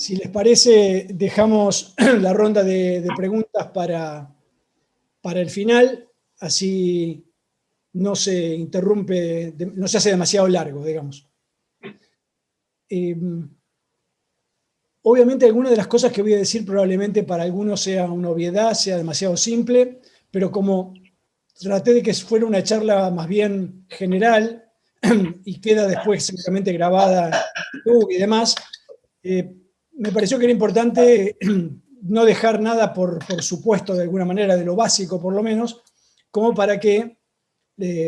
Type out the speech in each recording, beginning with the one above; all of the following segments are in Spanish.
Si les parece, dejamos la ronda de preguntas para el final, así no se interrumpe, no se hace demasiado largo, digamos. Obviamente algunas de las cosas que voy a decir probablemente para algunos sea una obviedad, sea demasiado simple, pero como traté de que fuera una charla más bien general y queda después seguramente grabada en YouTube y demás, me pareció que era importante no dejar nada por supuesto de alguna manera, de lo básico por lo menos, como para que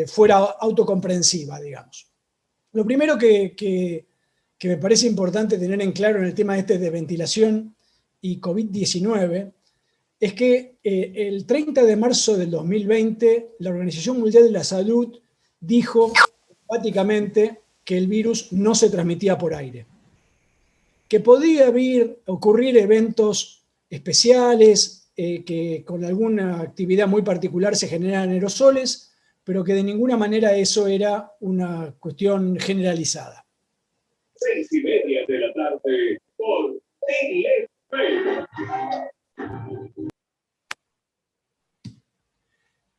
fuera autocomprensiva, digamos. Lo primero que me parece importante tener en claro en el tema este de ventilación y COVID-19 es que el 30 de marzo del 2020 la Organización Mundial de la Salud dijo enfáticamente que el virus no se transmitía por aire, que podía ocurrir eventos especiales que con alguna actividad muy particular se generan aerosoles, pero que de ninguna manera eso era una cuestión generalizada. 6:30 de la tarde por Telefe.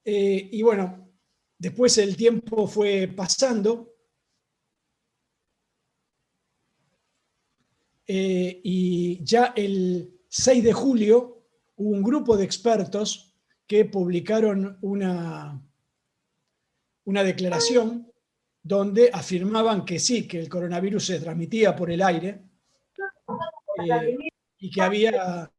Y bueno, después el tiempo fue pasando y ya el 6 de julio hubo un grupo de expertos que publicaron una declaración donde afirmaban que sí, que el coronavirus se transmitía por el aire y que había...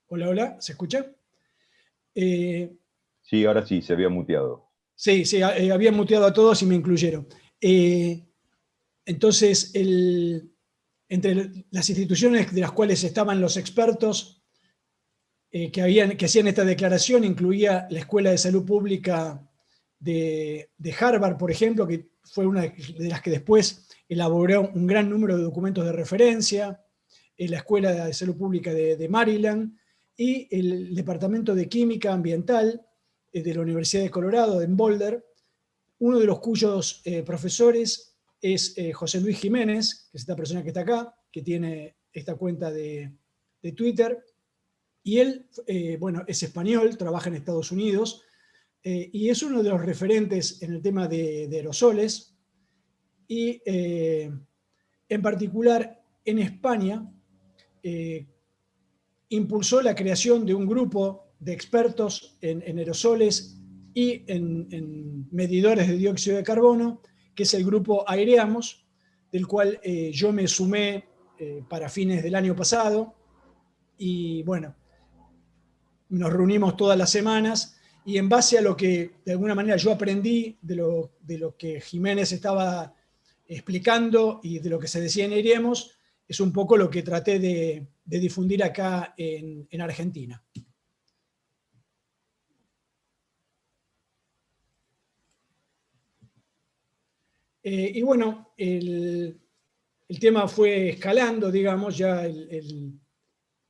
Hola, hola, ¿se escucha? Sí, ahora sí, se había muteado. Sí, habían muteado a todos y me incluyeron. Entonces, entre las instituciones de las cuales estaban los expertos que hacían esta declaración, incluía la Escuela de Salud Pública de Harvard, por ejemplo, que fue una de las que después elaboró un gran número de documentos de referencia, la Escuela de Salud Pública de Maryland y el Departamento de Química Ambiental de la Universidad de Colorado, en Boulder, uno de los cuyos profesores es José Luis Jiménez, que es esta persona que está acá, que tiene esta cuenta de Twitter, y él, bueno, es español, trabaja en Estados Unidos, y es uno de los referentes en el tema de aerosoles, y en particular en España impulsó la creación de un grupo de expertos en aerosoles y en medidores de dióxido de carbono, que es el grupo Aireamos, del cual yo me sumé para fines del año pasado, y bueno, nos reunimos todas las semanas, y en base a lo que de alguna manera yo aprendí de lo que Jiménez estaba explicando y de lo que se decía en Aireamos, es un poco lo que traté de difundir acá en Argentina. Y bueno, el tema fue escalando, digamos, ya el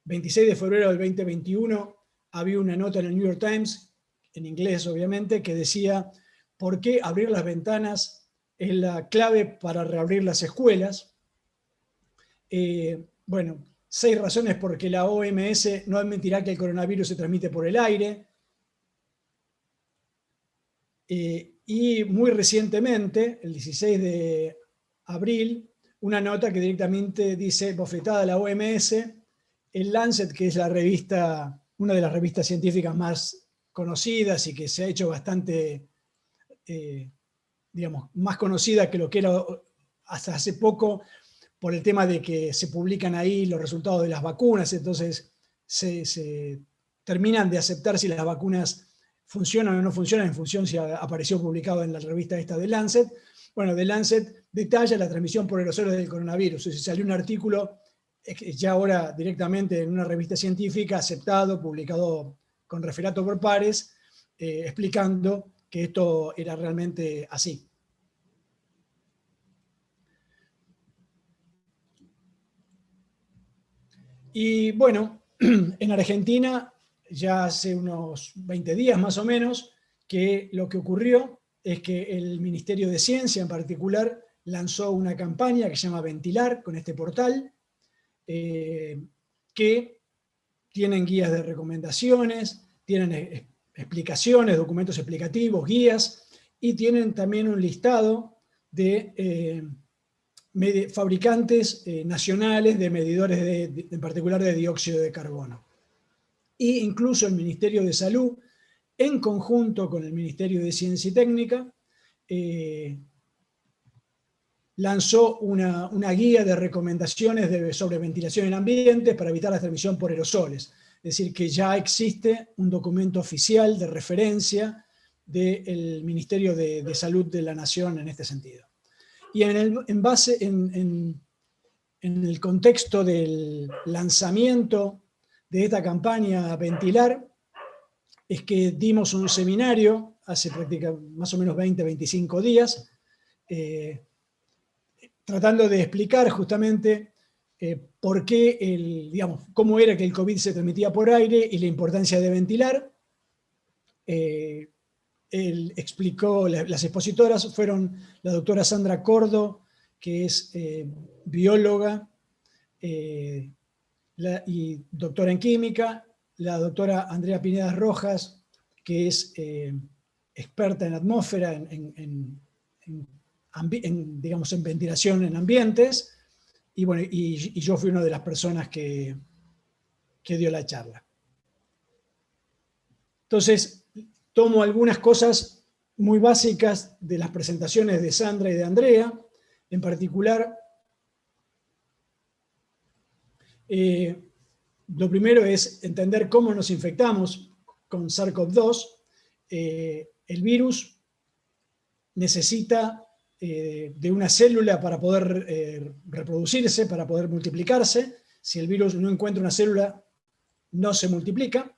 26 de febrero del 2021 había una nota en el New York Times, en inglés obviamente, que decía ¿por qué abrir las ventanas es la clave para reabrir las escuelas? Bueno, 6 razones porque la OMS no admitirá que el coronavirus se transmite por el aire. Y muy recientemente, el 16 de abril, una nota que directamente dice, bofetada a la OMS, el Lancet, que es la revista, una de las revistas científicas más conocidas y que se ha hecho bastante, digamos, más conocida que lo que era hasta hace poco, por el tema de que se publican ahí los resultados de las vacunas, entonces se terminan de aceptar si las vacunas funcionan o no funcionan en función si apareció publicado en la revista esta de Lancet. Bueno, The Lancet detalla la transmisión por aerosoles del coronavirus. Es decir, salió un artículo ya ahora directamente en una revista científica, aceptado, publicado con referato por pares, explicando esto era realmente así. Y bueno, en Argentina ya hace unos 20 días más o menos que lo que ocurrió es que el Ministerio de Ciencia en particular lanzó una campaña que se llama Ventilar con este portal, que tienen guías de recomendaciones, tienen explicaciones, documentos explicativos, guías, y tienen también un listado de fabricantes nacionales de medidores, en particular de dióxido de carbono. E incluso el Ministerio de Salud, en conjunto con el Ministerio de Ciencia y Técnica, lanzó una guía de recomendaciones sobre ventilación en ambientes para evitar la transmisión por aerosoles. Es decir, que ya existe un documento oficial de referencia del Ministerio de Salud de la Nación en este sentido. Y en el contexto del lanzamiento de esta campaña Ventilar, es que dimos un seminario hace prácticamente más o menos 20-25 días, tratando de explicar justamente por qué, cómo era que el COVID se transmitía por aire y la importancia de ventilar. Él explicó, las expositoras fueron la doctora Sandra Cordo, que es bióloga y doctora en química, la doctora Andrea Pineda Rojas, que es experta en atmósfera, en ventilación en ambientes, y, bueno, y yo fui una de las personas que dio la charla. Entonces, tomo algunas cosas muy básicas de las presentaciones de Sandra y de Andrea, en particular, lo primero es entender cómo nos infectamos con SARS-CoV-2. El virus necesita de una célula para poder reproducirse, para poder multiplicarse. Si el virus no encuentra una célula, no se multiplica.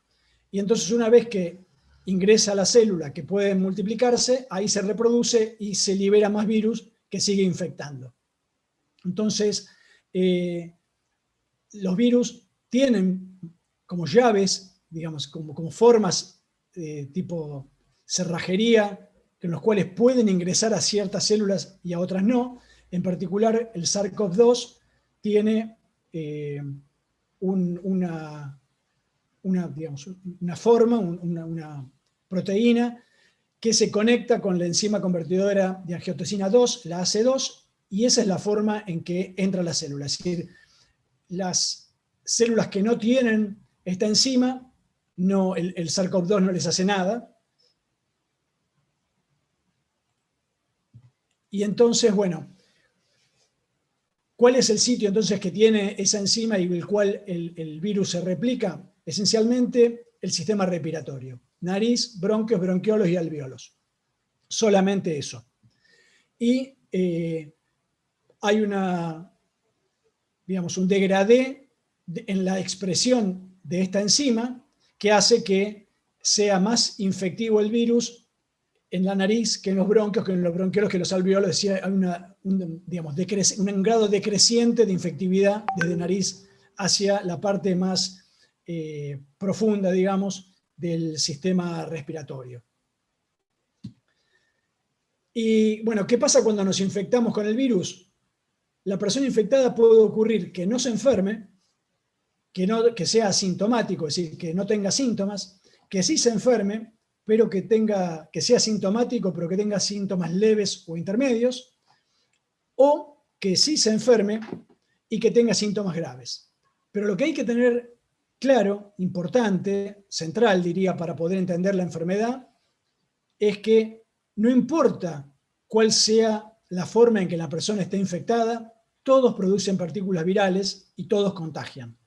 Y entonces, una vez que ingresa a la célula que puede multiplicarse, ahí se reproduce y se libera más virus que sigue infectando. Entonces, los virus tienen como llaves, digamos, como formas tipo cerrajería, en los cuales pueden ingresar a ciertas células y a otras no. En particular, el SARS-CoV-2 tiene una forma, una proteína que se conecta con la enzima convertidora de angiotensina 2, la AC2, y esa es la forma en que entra la célula. Es decir, las células que no tienen esta enzima, el SARS-CoV-2 no les hace nada. Y entonces, bueno, ¿cuál es el sitio entonces que tiene esa enzima y el cual el virus se replica? Esencialmente el sistema respiratorio. Nariz, bronquios, bronquiolos y alvéolos. Solamente eso. Y hay un degradé en la expresión de esta enzima que hace que sea más infectivo el virus en la nariz que en los bronquios, que en los bronquiolos, que en los alvéolos. Decía, hay un grado decreciente de infectividad desde nariz hacia la parte más profunda, digamos, del sistema respiratorio. Y bueno, ¿qué pasa cuando nos infectamos con el virus? La persona infectada puede ocurrir que no se enferme, que sea asintomático, es decir, que no tenga síntomas, que sí se enferme, pero que sea sintomático, pero que tenga síntomas leves o intermedios, o que sí se enferme y que tenga síntomas graves. Pero lo que hay que tener claro, importante, central, diría, para poder entender la enfermedad, es que no importa cuál sea la forma en que la persona esté infectada, todos producen partículas virales y todos contagian.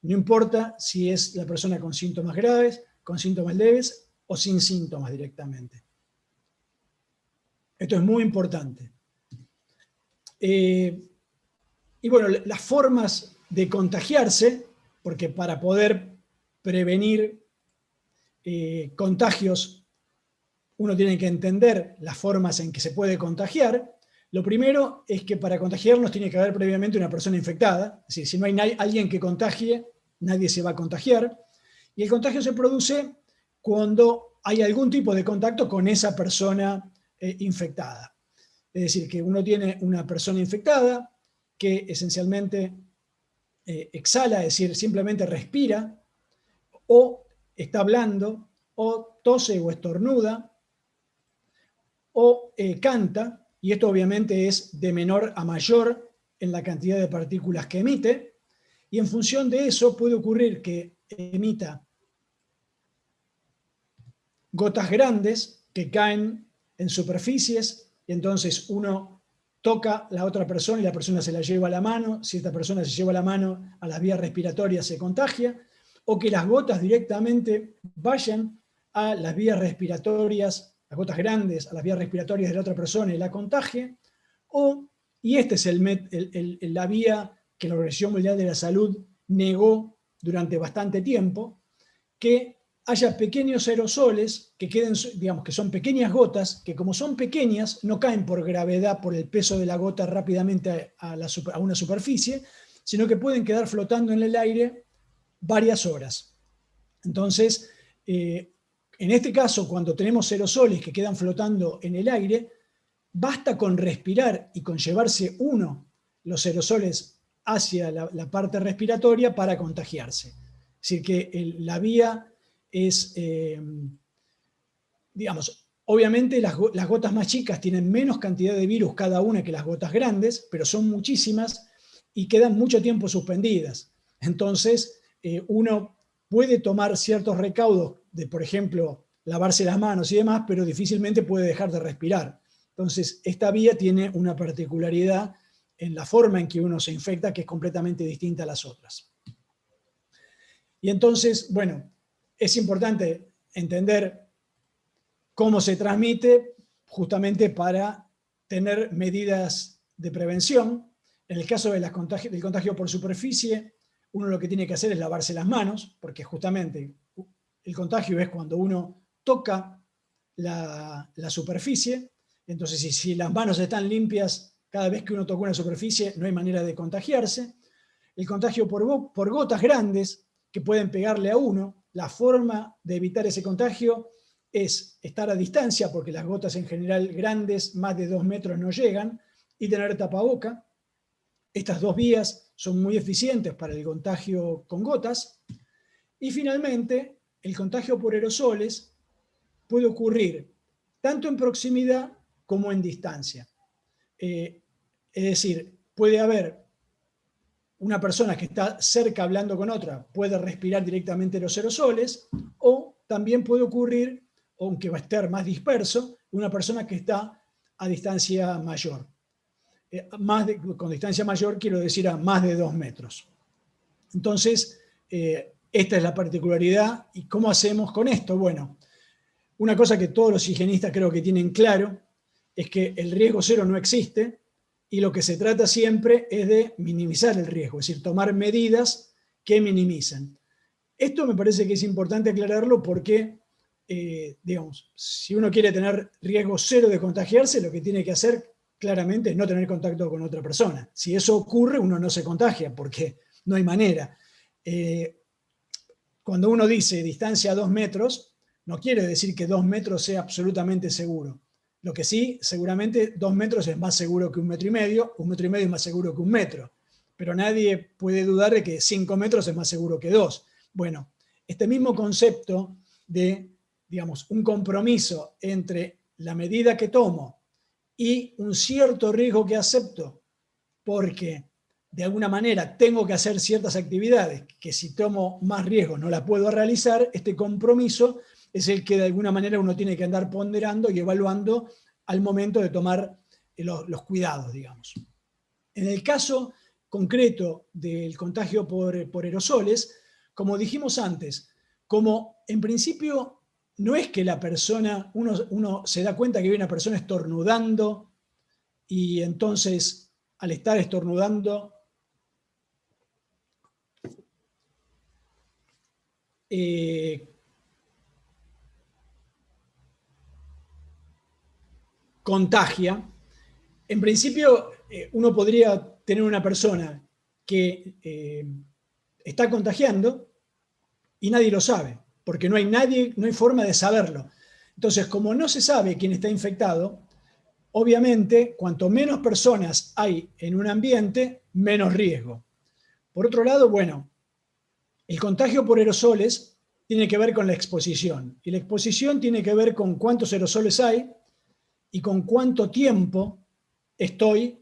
No importa si es la persona con síntomas graves, con síntomas leves o sin síntomas directamente. Esto es muy importante. Y bueno, las formas de contagiarse, porque para poder prevenir contagios, uno tiene que entender las formas en que se puede contagiar. Lo primero es que para contagiarnos tiene que haber previamente una persona infectada. Es decir, si no hay alguien que contagie, nadie se va a contagiar. Y el contagio se produce cuando hay algún tipo de contacto con esa persona infectada. Es decir, que uno tiene una persona infectada que esencialmente exhala, es decir, simplemente respira, o está hablando, o tose o estornuda, o canta, y esto obviamente es de menor a mayor en la cantidad de partículas que emite, y en función de eso puede ocurrir que emita gotas grandes que caen en superficies, y entonces uno toca a la otra persona y la persona se la lleva a la mano. Si esta persona se lleva la mano a las vías respiratorias se contagia, o que las gotas directamente vayan a las vías respiratorias, las gotas grandes a las vías respiratorias de la otra persona y la contagie, y esta es la vía que la Organización Mundial de la Salud negó durante bastante tiempo, que haya pequeños aerosoles que queden, digamos, que son pequeñas gotas, que como son pequeñas, no caen por gravedad, por el peso de la gota rápidamente a una superficie, sino que pueden quedar flotando en el aire varias horas. Entonces, en este caso, cuando tenemos aerosoles que quedan flotando en el aire, basta con respirar y con llevarse los aerosoles hacia la parte respiratoria para contagiarse. Es decir, que la vía es, digamos, obviamente las gotas más chicas tienen menos cantidad de virus cada una que las gotas grandes, pero son muchísimas y quedan mucho tiempo suspendidas. Entonces, uno puede tomar ciertos recaudos de, por ejemplo, lavarse las manos y demás, pero difícilmente puede dejar de respirar. Entonces, esta vía tiene una particularidad en la forma en que uno se infecta que es completamente distinta a las otras. Y entonces, bueno, es importante entender cómo se transmite justamente para tener medidas de prevención. En el caso del contagio por superficie, uno lo que tiene que hacer es lavarse las manos, porque justamente el contagio es cuando uno toca la superficie. Entonces, si las manos están limpias, cada vez que uno toca una superficie, no hay manera de contagiarse. El contagio por gotas grandes que pueden pegarle a uno, la forma de evitar ese contagio es estar a distancia, porque las gotas en general grandes, más de 2 metros no llegan, y tener tapaboca. Estas dos vías son muy eficientes para el contagio con gotas. Y finalmente, el contagio por aerosoles puede ocurrir tanto en proximidad como en distancia. Es decir, puede haber una persona que está cerca hablando con otra, puede respirar directamente los aerosoles, o también puede ocurrir, aunque va a estar más disperso, una persona que está a distancia mayor. Con distancia mayor quiero decir a más de 2 metros. Entonces, esta es la particularidad. ¿Y cómo hacemos con esto? Bueno, una cosa que todos los higienistas creo que tienen claro es que el riesgo cero no existe, y lo que se trata siempre es de minimizar el riesgo, es decir, tomar medidas que minimicen. Esto me parece que es importante aclararlo porque, digamos, si uno quiere tener riesgo cero de contagiarse, lo que tiene que hacer claramente es no tener contacto con otra persona. Si eso ocurre, uno no se contagia porque no hay manera. Cuando uno dice distancia a 2 metros, no quiere decir que 2 metros sea absolutamente seguro. Lo que sí, seguramente 2 metros es más seguro que 1,5 metros es más seguro que 1 metro, pero nadie puede dudar de que 5 metros es más seguro que 2. Bueno, este mismo concepto de, digamos, un compromiso entre la medida que tomo y un cierto riesgo que acepto, porque de alguna manera tengo que hacer ciertas actividades que si tomo más riesgo no las puedo realizar, este compromiso es el que de alguna manera uno tiene que andar ponderando y evaluando al momento de tomar los cuidados, digamos. En el caso concreto del contagio por aerosoles, como dijimos antes, como en principio no es que la persona, uno se da cuenta que hay una persona estornudando y entonces al estar estornudando contagia, en principio uno podría tener una persona que está contagiando y nadie lo sabe, porque no hay forma de saberlo. Entonces, como no se sabe quién está infectado, obviamente, cuanto menos personas hay en un ambiente, menos riesgo. Por otro lado, bueno, el contagio por aerosoles tiene que ver con la exposición, y la exposición tiene que ver con cuántos aerosoles hay y con cuánto tiempo estoy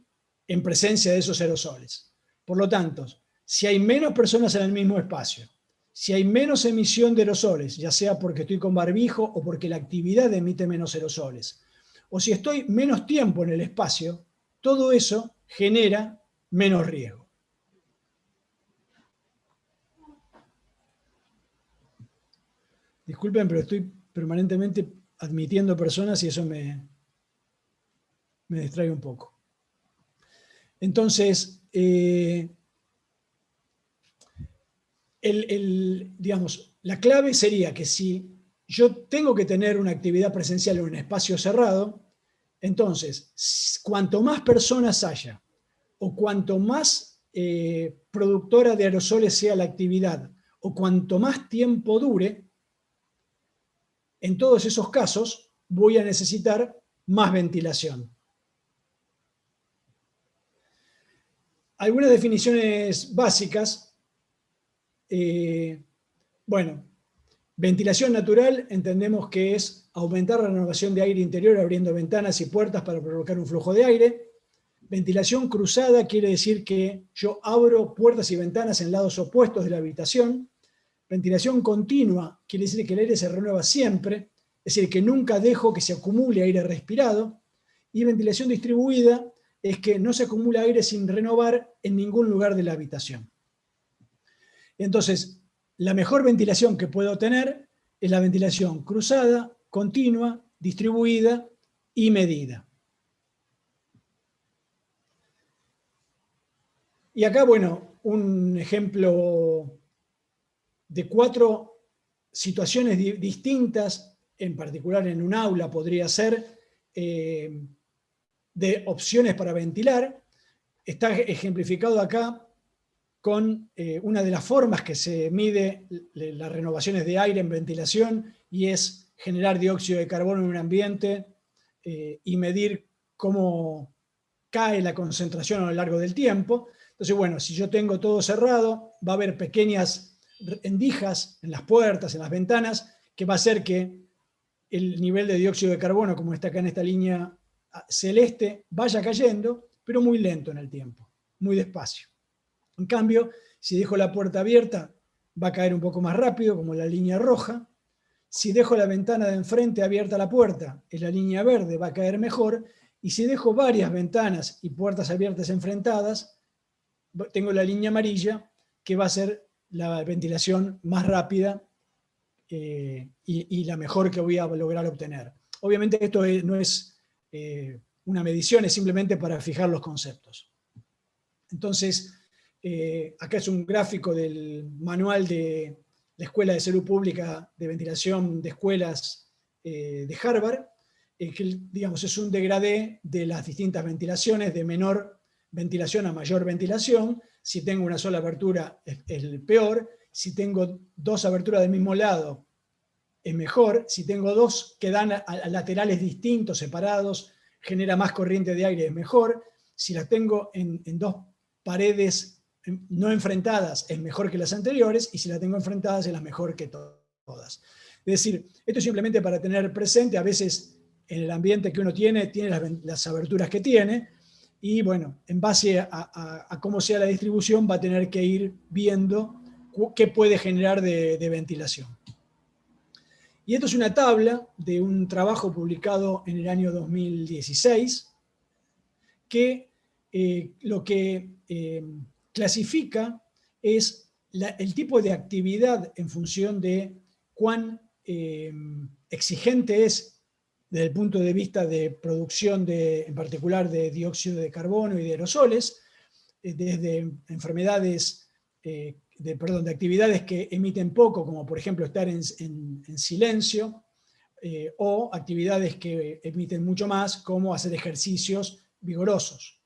en presencia de esos aerosoles. Por lo tanto, si hay menos personas en el mismo espacio, si hay menos emisión de aerosoles, ya sea porque estoy con barbijo o porque la actividad emite menos aerosoles, o si estoy menos tiempo en el espacio, todo eso genera menos riesgo. Disculpen, pero estoy permanentemente admitiendo personas y eso me distrae un poco. Entonces, digamos, la clave sería que si yo tengo que tener una actividad presencial en un espacio cerrado, entonces, cuanto más personas haya o cuanto más productora de aerosoles sea la actividad o cuanto más tiempo dure, en todos esos casos voy a necesitar más ventilación. Algunas definiciones básicas. Bueno, ventilación natural entendemos que es aumentar la renovación de aire interior abriendo ventanas y puertas para provocar un flujo de aire. Ventilación cruzada quiere decir que yo abro puertas y ventanas en lados opuestos de la habitación. Ventilación continua quiere decir que el aire se renueva siempre, es decir, que nunca dejo que se acumule aire respirado. Y ventilación distribuida es que no se acumula aire sin renovar en ningún lugar de la habitación. Entonces, la mejor ventilación que puedo tener es la ventilación cruzada, continua, distribuida y medida. Y acá, bueno, un ejemplo de 4 situaciones distintas, en particular en un aula podría ser de opciones para ventilar. Está ejemplificado acá con una de las formas que se mide las renovaciones de aire en ventilación y es generar dióxido de carbono en un ambiente y medir cómo cae la concentración a lo largo del tiempo. Entonces, bueno, si yo tengo todo cerrado, va a haber pequeñas rendijas en las puertas, en las ventanas, que va a hacer que el nivel de dióxido de carbono, como está acá en esta línea celeste, vaya cayendo, pero muy lento en el tiempo, muy despacio. En cambio, si dejo la puerta abierta, va a caer un poco más rápido, como la línea roja. Si dejo la ventana de enfrente abierta a la puerta, es la línea verde, va a caer mejor. Y si dejo varias ventanas y puertas abiertas enfrentadas, tengo la línea amarilla, que va a ser la ventilación más rápida y la mejor que voy a lograr obtener. Obviamente esto no es una medición, es simplemente para fijar los conceptos. Entonces, acá es un gráfico del manual de la Escuela de Salud Pública de Ventilación de Escuelas de Harvard, que digamos, es un degradé de las distintas ventilaciones, de menor ventilación a mayor ventilación. Si tengo una sola abertura es el peor, si tengo 2 aberturas del mismo lado es mejor, si tengo 2 que dan a laterales distintos, separados, genera más corriente de aire, es mejor. Si las tengo en 2 paredes no enfrentadas, es mejor que las anteriores, y si las tengo enfrentadas, es la mejor que todas. Es decir, esto es simplemente para tener presente, a veces en el ambiente que uno tiene las aberturas que tiene, y bueno, en base a cómo sea la distribución, va a tener que ir viendo qué puede generar de ventilación. Y esto es una tabla de un trabajo publicado en el año 2016, que lo que clasifica es el tipo de actividad en función de cuán exigente es desde el punto de vista de producción en particular de dióxido de carbono y de aerosoles, desde enfermedades, de actividades que emiten poco, como por ejemplo estar en silencio, o actividades que emiten mucho más, como hacer ejercicios vigorosos.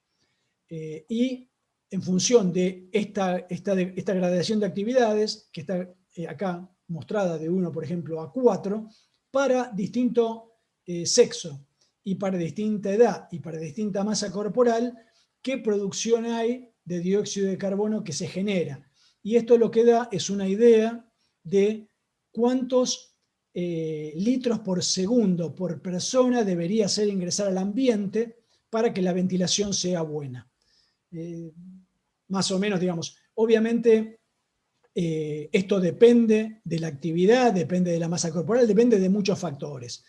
Y en función de esta gradación de actividades, que está acá mostrada de 1, por ejemplo, a 4, para distinto sexo y para distinta edad y para distinta masa corporal, qué producción hay de dióxido de carbono que se genera. Y esto lo que da es una idea de cuántos litros por segundo por persona debería ser ingresar al ambiente para que la ventilación sea buena. Más o menos, digamos, obviamente esto depende de la actividad, depende de la masa corporal, depende de muchos factores.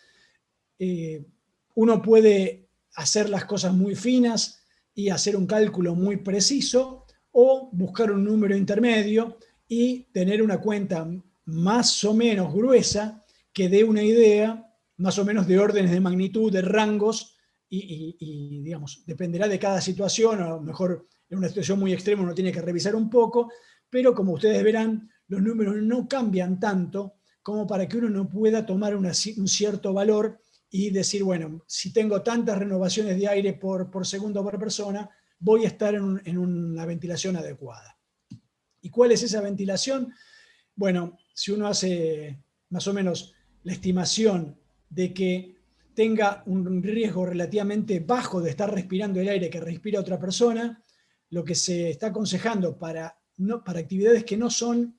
Uno puede hacer las cosas muy finas y hacer un cálculo muy preciso, o buscar un número intermedio y tener una cuenta más o menos gruesa que dé una idea más o menos de órdenes de magnitud, de rangos, y digamos, dependerá de cada situación. A lo mejor en una situación muy extrema uno tiene que revisar un poco, pero como ustedes verán, los números no cambian tanto como para que uno no pueda tomar un cierto valor y decir, bueno, si tengo tantas renovaciones de aire por segundo por persona, voy a estar en una ventilación adecuada. ¿Y cuál es esa ventilación? Bueno, si uno hace más o menos la estimación de que tenga un riesgo relativamente bajo de estar respirando el aire que respira otra persona, lo que se está aconsejando para actividades que no son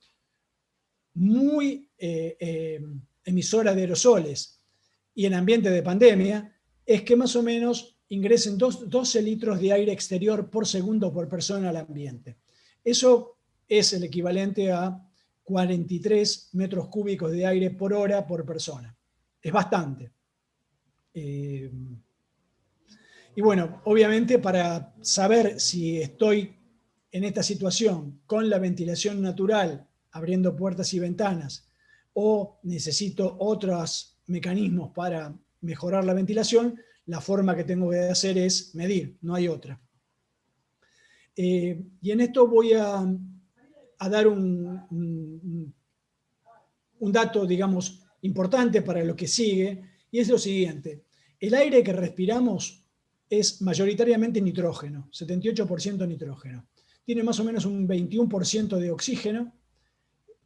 muy emisoras de aerosoles y en ambiente de pandemia, es que más o menos ingresen 12 litros de aire exterior por segundo por persona al ambiente. Eso es el equivalente a 43 metros cúbicos de aire por hora por persona. Es bastante. Y bueno, obviamente para saber si estoy en esta situación con la ventilación natural, abriendo puertas y ventanas, o necesito otros mecanismos para mejorar la ventilación, la forma que tengo que hacer es medir, no hay otra. Y en esto voy a dar un dato, digamos, importante para lo que sigue, y es lo siguiente. El aire que respiramos es mayoritariamente nitrógeno, 78% nitrógeno. Tiene más o menos un 21% de oxígeno,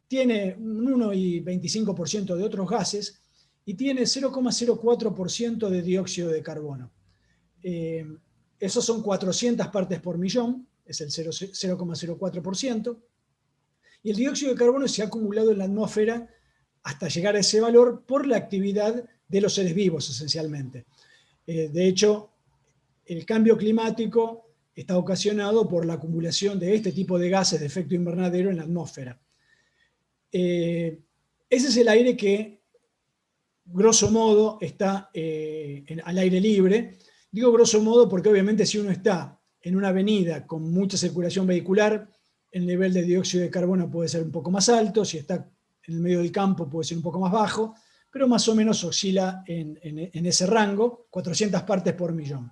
tiene un 1,25% de otros gases y tiene 0,04% de dióxido de carbono. Esos son 400 partes por millón, es el 0,04%. Y el dióxido de carbono se ha acumulado en la atmósfera hasta llegar a ese valor por la actividad de los seres vivos, esencialmente. De hecho, el cambio climático está ocasionado por la acumulación de este tipo de gases de efecto invernadero en la atmósfera. Ese es el aire que, grosso modo, está al aire libre. Digo grosso modo porque obviamente si uno está en una avenida con mucha circulación vehicular, el nivel de dióxido de carbono puede ser un poco más alto, si está en el medio del campo puede ser un poco más bajo, pero más o menos oscila en ese rango, 400 partes por millón.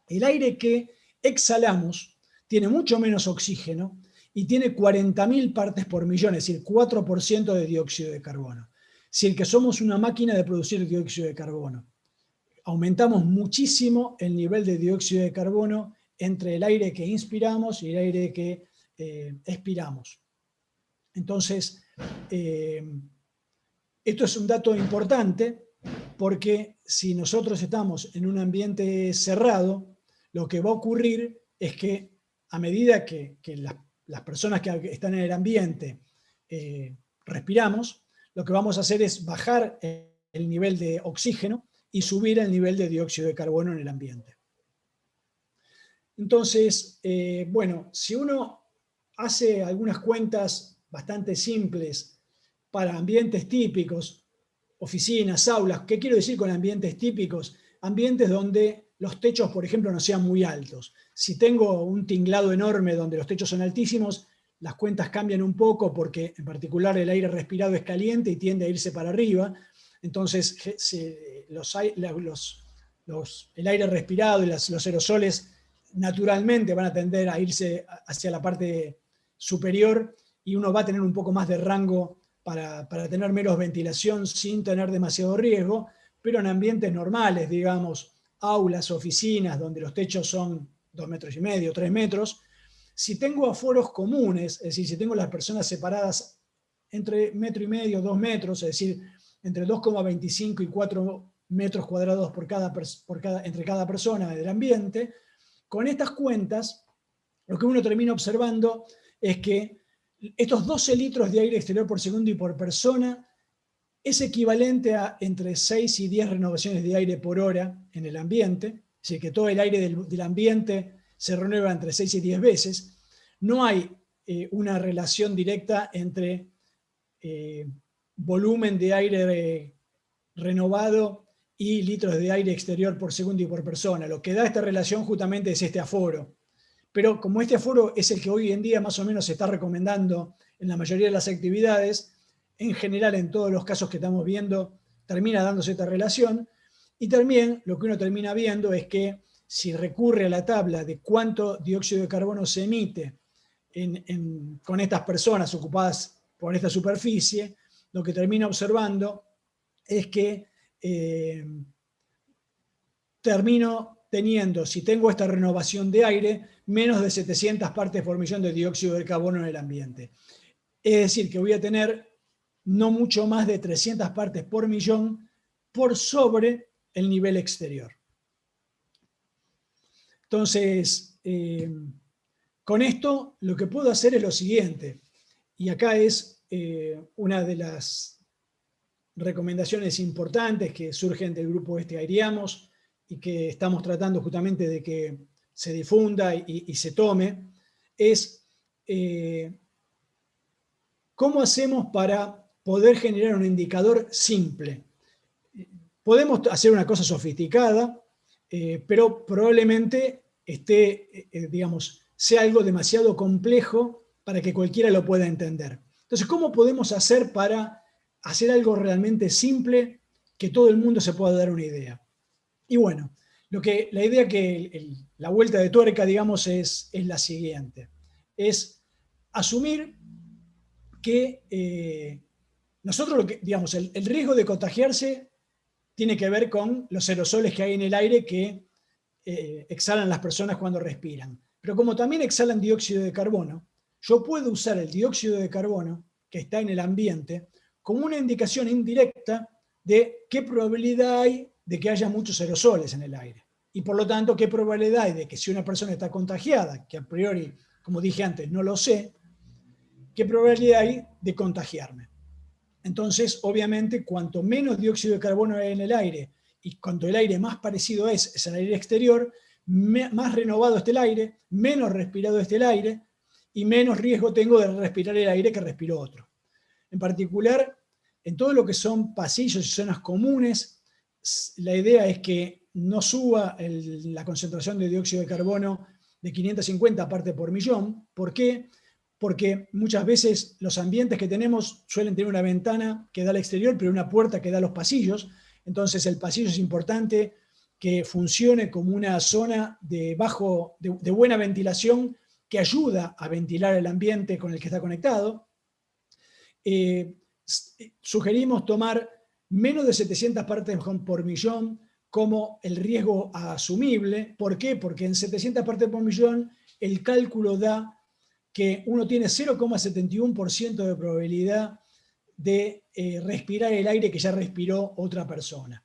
El aire que exhalamos tiene mucho menos oxígeno y tiene 40.000 partes por millón, es decir, 4% de dióxido de carbono. Si el que somos una máquina de producir dióxido de carbono, aumentamos muchísimo el nivel de dióxido de carbono entre el aire que inspiramos y el aire que expiramos. Entonces, esto es un dato importante porque si nosotros estamos en un ambiente cerrado, lo que va a ocurrir es que a medida que las personas que están en el ambiente respiramos, lo que vamos a hacer es bajar el nivel de oxígeno y subir el nivel de dióxido de carbono en el ambiente. Entonces, bueno, si uno hace algunas cuentas bastante simples para ambientes típicos, oficinas, aulas, ¿qué quiero decir con ambientes típicos? Ambientes donde los techos, por ejemplo, no sean muy altos. Si tengo un tinglado enorme donde los techos son altísimos, las cuentas cambian un poco porque en particular el aire respirado es caliente y tiende a irse para arriba. Entonces el aire respirado y los aerosoles naturalmente van a tender a irse hacia la parte superior y uno va a tener un poco más de rango para tener menos ventilación sin tener demasiado riesgo, pero en ambientes normales, digamos, aulas, oficinas, donde los techos son 2,5 metros, 3 metros, si tengo aforos comunes, es decir, si tengo las personas separadas entre 1,5 metros, 2 metros, es decir, entre 2,25 y 4 metros cuadrados entre cada persona del ambiente, con estas cuentas, lo que uno termina observando es que estos 12 litros de aire exterior por segundo y por persona es equivalente a entre 6 y 10 renovaciones de aire por hora en el ambiente, es decir, que todo el aire del ambiente se renueva entre 6 y 10 veces. No hay una relación directa entre volumen de aire renovado y litros de aire exterior por segundo y por persona. Lo que da esta relación justamente es este aforo. Pero como este aforo es el que hoy en día más o menos se está recomendando en la mayoría de las actividades, en general en todos los casos que estamos viendo termina dándose esta relación, y también lo que uno termina viendo es que si recurre a la tabla de cuánto dióxido de carbono se emite con estas personas ocupadas por esta superficie, lo que termina observando es que termino teniendo, si tengo esta renovación de aire, menos de 700 partes por millón de dióxido de carbono en el ambiente. Es decir, que voy a tener no mucho más de 300 partes por millón por sobre el nivel exterior. Entonces, con esto lo que puedo hacer es lo siguiente, y acá es una de las recomendaciones importantes que surgen del grupo Aireamos y que estamos tratando justamente de que se difunda y se tome, es cómo hacemos para poder generar un indicador simple. Podemos hacer una cosa sofisticada, pero probablemente sea algo demasiado complejo para que cualquiera lo pueda entender. Entonces, ¿cómo podemos hacer para hacer algo realmente simple que todo el mundo se pueda dar una idea? Y bueno, la idea la vuelta de tuerca, digamos, es la siguiente. Es asumir que nosotros, digamos, el riesgo de contagiarse tiene que ver con los aerosoles que hay en el aire que exhalan las personas cuando respiran. Pero como también exhalan dióxido de carbono, yo puedo usar el dióxido de carbono que está en el ambiente como una indicación indirecta de qué probabilidad hay de que haya muchos aerosoles en el aire. Y por lo tanto, qué probabilidad hay de que si una persona está contagiada, que a priori, como dije antes, no lo sé, qué probabilidad hay de contagiarme. Entonces, obviamente, cuanto menos dióxido de carbono hay en el aire y cuanto el aire más parecido es al aire exterior, más renovado esté el aire, menos respirado esté el aire y menos riesgo tengo de respirar el aire que respiro otro. En particular, en todo lo que son pasillos y zonas comunes, la idea es que no suba la concentración de dióxido de carbono de 550 partes por millón. ¿Por qué? Porque muchas veces los ambientes que tenemos suelen tener una ventana que da al exterior, pero una puerta que da a los pasillos. Entonces el pasillo es importante que funcione como una zona de buena ventilación que ayuda a ventilar el ambiente con el que está conectado. Sugerimos tomar menos de 700 partes por millón como el riesgo asumible. ¿Por qué? Porque en 700 partes por millón el cálculo da que uno tiene 0,71% de probabilidad de respirar el aire que ya respiró otra persona.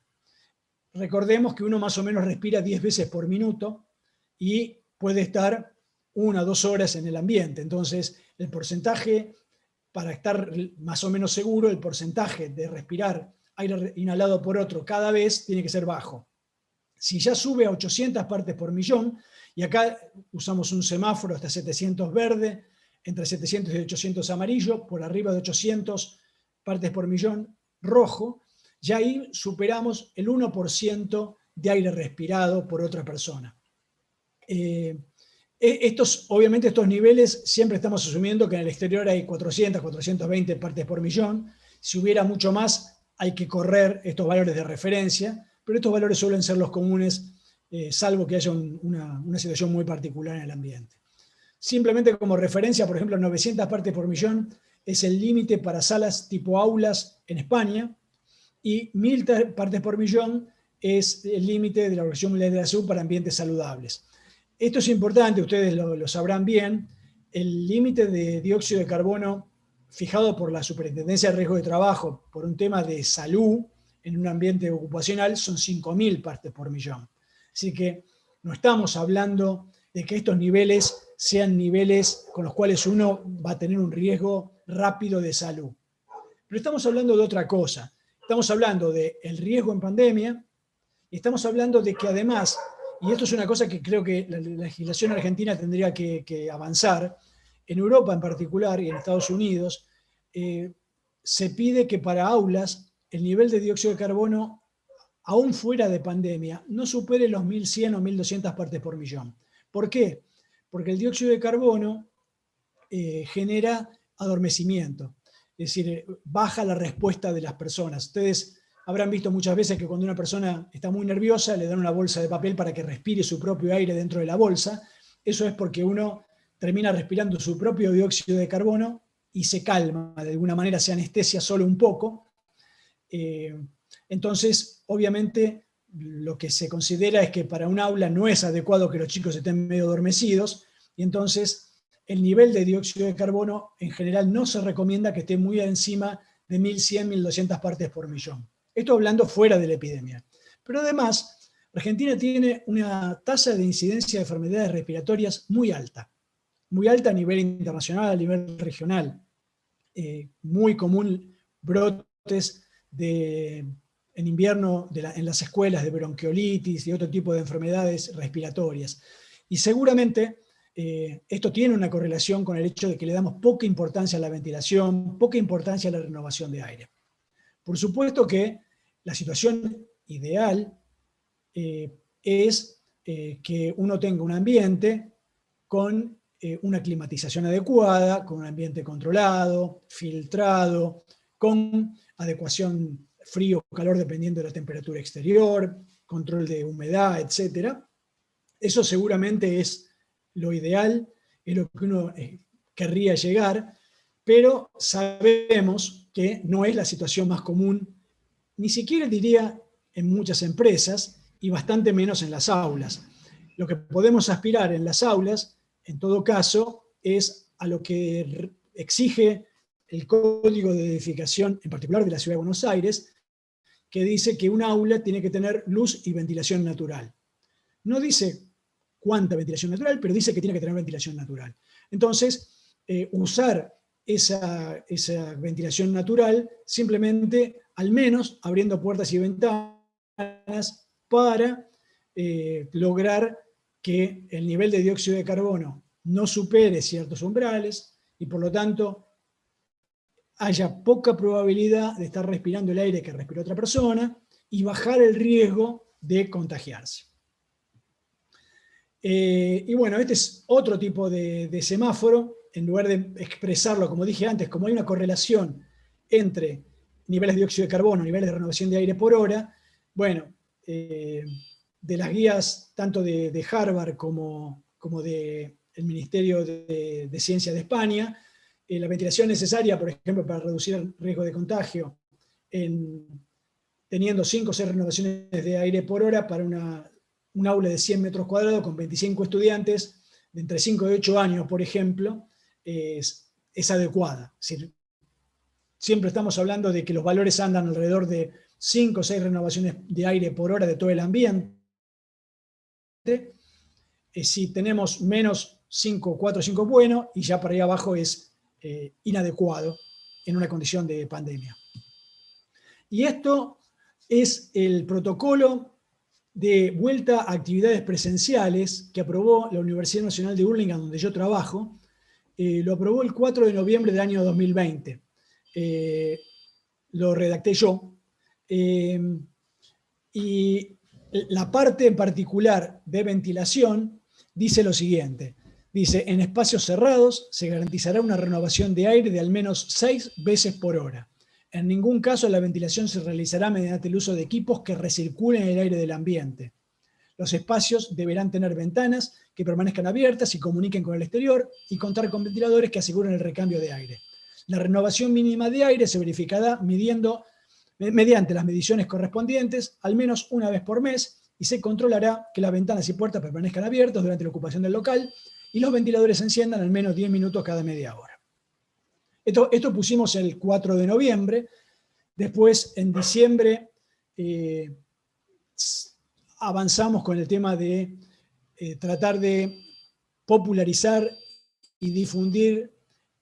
Recordemos que uno más o menos respira 10 veces por minuto y puede estar 1 o 2 horas en el ambiente. Entonces, el porcentaje, para estar más o menos seguro, el porcentaje de respirar aire inhalado por otro cada vez tiene que ser bajo. Si ya sube a 800 partes por millón, y acá usamos un semáforo hasta 700 verde, entre 700 y 800 amarillo, por arriba de 800 partes por millón rojo, ya ahí superamos el 1% de aire respirado por otra persona. Obviamente estos niveles siempre estamos asumiendo que en el exterior hay 400, 420 partes por millón. Si hubiera mucho más, hay que correr estos valores de referencia, pero estos valores suelen ser los comunes, salvo que haya una situación muy particular en el ambiente. Simplemente como referencia, por ejemplo, 900 partes por millón es el límite para salas tipo aulas en España, y 1000 partes por millón es el límite de la Organización Mundial de la Salud para ambientes saludables. Esto es importante, ustedes lo sabrán bien, el límite de dióxido de carbono fijado por la Superintendencia de Riesgo de Trabajo por un tema de salud en un ambiente ocupacional son 5000 partes por millón. Así que no estamos hablando de que estos niveles sean niveles con los cuales uno va a tener un riesgo rápido de salud. Pero estamos hablando de otra cosa. Estamos hablando del riesgo en pandemia y estamos hablando de que además, y esto es una cosa que creo que la legislación argentina tendría que avanzar, en Europa en particular y en Estados Unidos, se pide que para aulas el nivel de dióxido de carbono, aún fuera de pandemia, no supere los 1100 o 1200 partes por millón. ¿Por qué? Porque el dióxido de carbono genera adormecimiento, es decir, baja la respuesta de las personas. Ustedes habrán visto muchas veces que cuando una persona está muy nerviosa le dan una bolsa de papel para que respire su propio aire dentro de la bolsa. Eso es porque uno termina respirando su propio dióxido de carbono y se calma, de alguna manera se anestesia solo un poco. Entonces, obviamente, lo que se considera es que para un aula no es adecuado que los chicos estén medio adormecidos, y entonces el nivel de dióxido de carbono en general no se recomienda que esté muy encima de 1100, 1200 partes por millón. Esto hablando fuera de la epidemia. Pero además, Argentina tiene una tasa de incidencia de enfermedades respiratorias muy alta a nivel internacional, a nivel regional. Muy común brotes en invierno en las escuelas de bronquiolitis y otro tipo de enfermedades respiratorias. Y seguramente esto tiene una correlación con el hecho de que le damos poca importancia a la ventilación, poca importancia a la renovación de aire. Por supuesto que la situación ideal es que uno tenga un ambiente con una climatización adecuada, con un ambiente controlado, filtrado, con adecuación frío o calor dependiendo de la temperatura exterior, control de humedad, etc. Eso seguramente es lo ideal, es lo que uno querría llegar, pero sabemos que no es la situación más común, ni siquiera diría en muchas empresas y bastante menos en las aulas. Lo que podemos aspirar en las aulas, en todo caso, es a lo que exige el Código de Edificación, en particular de la Ciudad de Buenos Aires, que dice que un aula tiene que tener luz y ventilación natural. No dice cuánta ventilación natural, pero dice que tiene que tener ventilación natural. Entonces, usar esa ventilación natural simplemente, al menos, abriendo puertas y ventanas para lograr que el nivel de dióxido de carbono no supere ciertos umbrales y por lo tanto haya poca probabilidad de estar respirando el aire que respira otra persona y bajar el riesgo de contagiarse. Y bueno, este es otro tipo de semáforo. En lugar de expresarlo, como dije antes, como hay una correlación entre niveles de dióxido de carbono, niveles de renovación de aire por hora, bueno, de las guías tanto de Harvard como del Ministerio de Ciencia de España, la ventilación necesaria, por ejemplo, para reducir el riesgo de contagio, teniendo 5 o 6 renovaciones de aire por hora para un aula de 100 metros cuadrados con 25 estudiantes de entre 5 y 8 años, por ejemplo, es adecuada. Es decir, siempre estamos hablando de que los valores andan alrededor de 5 o 6 renovaciones de aire por hora de todo el ambiente. Si tenemos menos 5, 4 o 5 bueno, y ya para ahí abajo es inadecuado en una condición de pandemia. Y esto es el protocolo de vuelta a actividades presenciales que aprobó la Universidad Nacional de Hurlingham, donde yo trabajo. Lo aprobó el 4 de noviembre del año 2020. Lo redacté yo. Y la parte en particular de ventilación dice lo siguiente. Dice, en espacios cerrados se garantizará una renovación de aire de al menos 6 veces por hora. En ningún caso la ventilación se realizará mediante el uso de equipos que recirculen el aire del ambiente. Los espacios deberán tener ventanas que permanezcan abiertas y comuniquen con el exterior y contar con ventiladores que aseguren el recambio de aire. La renovación mínima de aire se verificará mediante las mediciones correspondientes al menos una vez por mes y se controlará que las ventanas y puertas permanezcan abiertas durante la ocupación del local y los ventiladores se enciendan al menos 10 minutos cada media hora. Esto pusimos el 4 de noviembre. Después, en diciembre, avanzamos con el tema de tratar de popularizar y difundir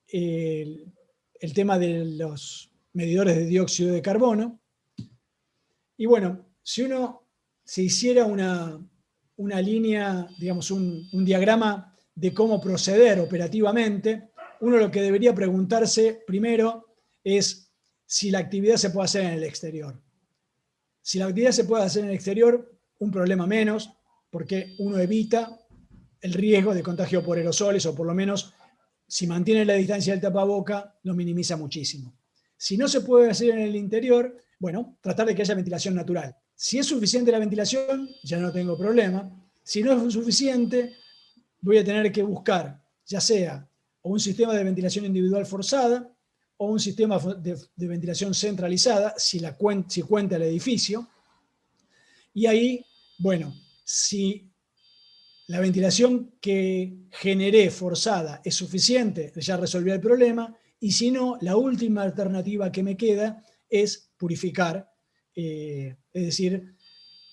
el tema de los medidores de dióxido de carbono. Y bueno, si uno se hiciera una línea, digamos, un diagrama de cómo proceder operativamente, uno lo que debería preguntarse primero es si la actividad se puede hacer en el exterior. Si la actividad se puede hacer en el exterior, un problema menos, porque uno evita el riesgo de contagio por aerosoles, o por lo menos, si mantiene la distancia del tapaboca, lo minimiza muchísimo. Si no se puede hacer en el interior, bueno, tratar de que haya ventilación natural. Si es suficiente la ventilación, ya no tengo problema. Si no es suficiente, voy a tener que buscar, ya sea o un sistema de ventilación individual forzada, o un sistema de ventilación centralizada, si cuenta el edificio. Y ahí, bueno, si la ventilación que generé forzada es suficiente, ya resolví el problema, y si no, la última alternativa que me queda es purificar, es decir,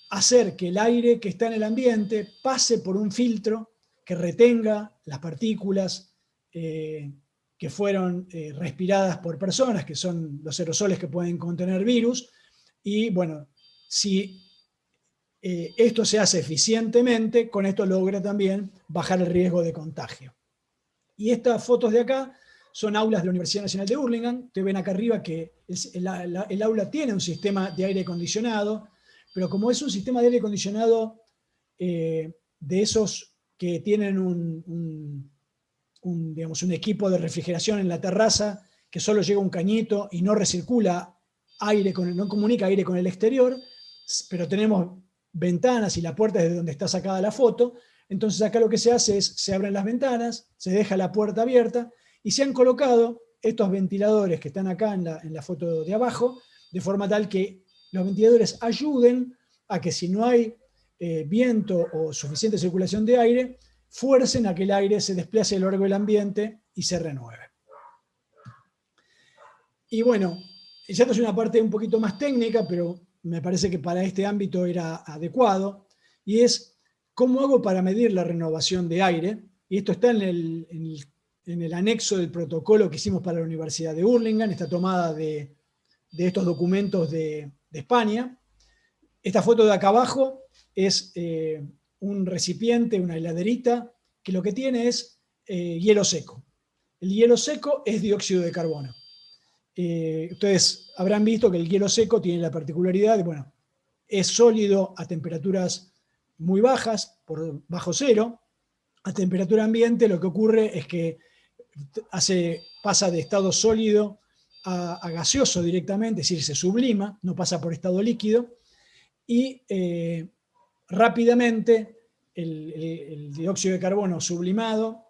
hacer que el aire que está en el ambiente pase por un filtro que retenga las partículas que fueron respiradas por personas, que son los aerosoles que pueden contener virus, y bueno, si esto se hace eficientemente, con esto logra también bajar el riesgo de contagio. Y estas fotos de acá son aulas de la Universidad Nacional de Hurlingham. Ustedes ven acá arriba que el aula tiene un sistema de aire acondicionado, pero como es un sistema de aire acondicionado de esos que tienen digamos, un equipo de refrigeración en la terraza, que solo llega un cañito y no recircula aire, no comunica aire con el exterior, pero tenemos ventanas y la puerta desde donde está sacada la foto. Entonces acá lo que se hace es, se abren las ventanas, se deja la puerta abierta y se han colocado estos ventiladores que están acá en la foto de abajo, de forma tal que los ventiladores ayuden a que si no hay viento o suficiente circulación de aire, fuercen a que el aire se desplace a lo largo del ambiente y se renueve. Y bueno, ya esto es una parte un poquito más técnica, pero me parece que para este ámbito era adecuado, y es cómo hago para medir la renovación de aire. Y esto está en el anexo del protocolo que hicimos para la Universidad de Hurlingham, está tomada de estos documentos de España. Esta foto de acá abajo es un recipiente, una heladerita, que lo que tiene es hielo seco. El hielo seco es dióxido de carbono. Ustedes habrán visto que el hielo seco tiene la particularidad de, bueno, es sólido a temperaturas muy bajas, por bajo cero. A temperatura ambiente lo que ocurre es que pasa de estado sólido a gaseoso directamente, es decir, se sublima, no pasa por estado líquido, y rápidamente el dióxido de carbono sublimado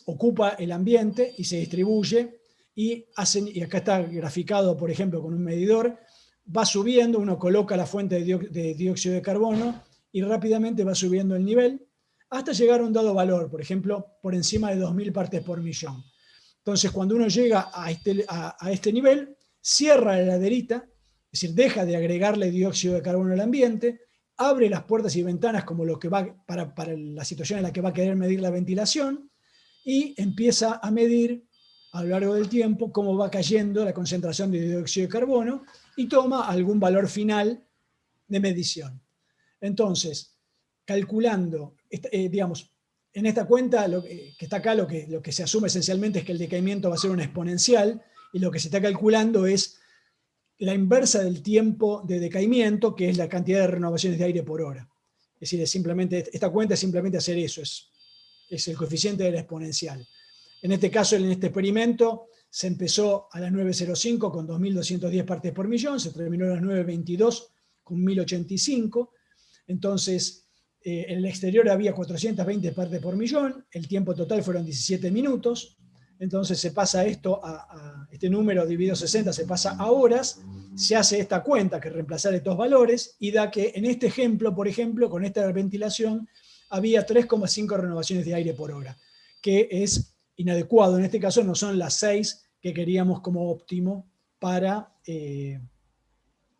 ocupa el ambiente y se distribuye, y acá está graficado, por ejemplo, con un medidor, va subiendo, uno coloca la fuente de dióxido de carbono y rápidamente va subiendo el nivel hasta llegar a un dado valor, por ejemplo, por encima de 2000 partes por millón. Entonces, cuando uno llega a este nivel, cierra la heladerita, es decir, deja de agregarle dióxido de carbono al ambiente, abre las puertas y ventanas como lo que va para la situación en la que va a querer medir la ventilación, y empieza a medir a lo largo del tiempo cómo va cayendo la concentración de dióxido de carbono y toma algún valor final de medición. Entonces, calculando, digamos, en esta cuenta que está acá, lo que se asume esencialmente es que el decaimiento va a ser una exponencial, y lo que se está calculando es la inversa del tiempo de decaimiento, que es la cantidad de renovaciones de aire por hora. Es decir, esta cuenta es simplemente hacer eso, es el coeficiente de la exponencial. En este caso, en este experimento, se empezó a las 9.05 con 2.210 partes por millón, se terminó a las 9.22 con 1.085. Entonces, en el exterior había 420 partes por millón, el tiempo total fueron 17 minutos. entonces se pasa esto a este número dividido 60, se pasa a horas, se hace esta cuenta, que es reemplazar estos valores, y da que en este ejemplo, por ejemplo, con esta ventilación, había 3,5 renovaciones de aire por hora, que es inadecuado. En este caso no son las 6 que queríamos como óptimo para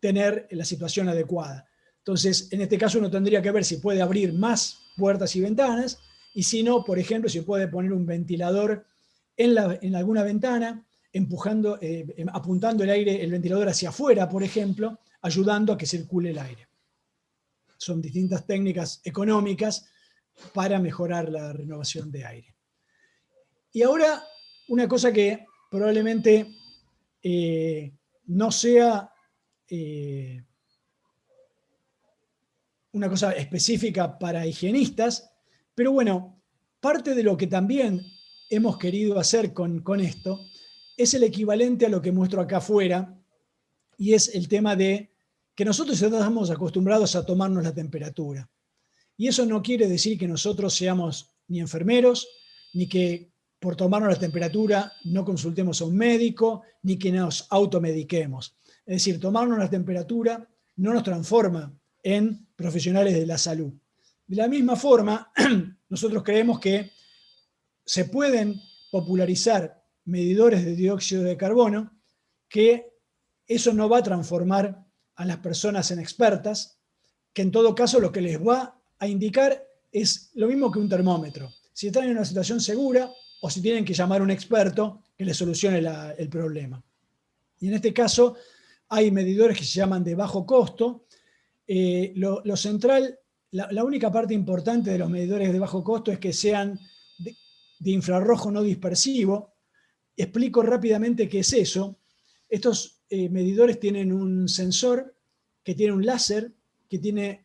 tener la situación adecuada. Entonces, en este caso uno tendría que ver si puede abrir más puertas y ventanas, y si no, por ejemplo, si puede poner un ventilador en alguna ventana, empujando, apuntando el ventilador hacia afuera, por ejemplo, ayudando a que circule el aire. Son distintas técnicas económicas para mejorar la renovación de aire. Y ahora, una cosa que probablemente no sea una cosa específica para higienistas, pero bueno, parte de lo que también hemos querido hacer con esto es el equivalente a lo que muestro acá afuera, y es el tema de que nosotros estamos acostumbrados a tomarnos la temperatura. Y eso no quiere decir que nosotros seamos ni enfermeros, ni que por tomarnos la temperatura no consultemos a un médico, ni que nos automediquemos. Es decir, tomarnos la temperatura no nos transforma en profesionales de la salud. De la misma forma, nosotros creemos que se pueden popularizar medidores de dióxido de carbono, que eso no va a transformar a las personas en expertas, que en todo caso lo que les va a indicar es lo mismo que un termómetro. Si están en una situación segura o si tienen que llamar a un experto que les solucione el problema. Y en este caso hay medidores que se llaman de bajo costo. Lo central, la única parte importante de los medidores de bajo costo es que sean de infrarrojo no dispersivo. Explico rápidamente qué es eso. Estos medidores tienen un sensor que tiene un láser que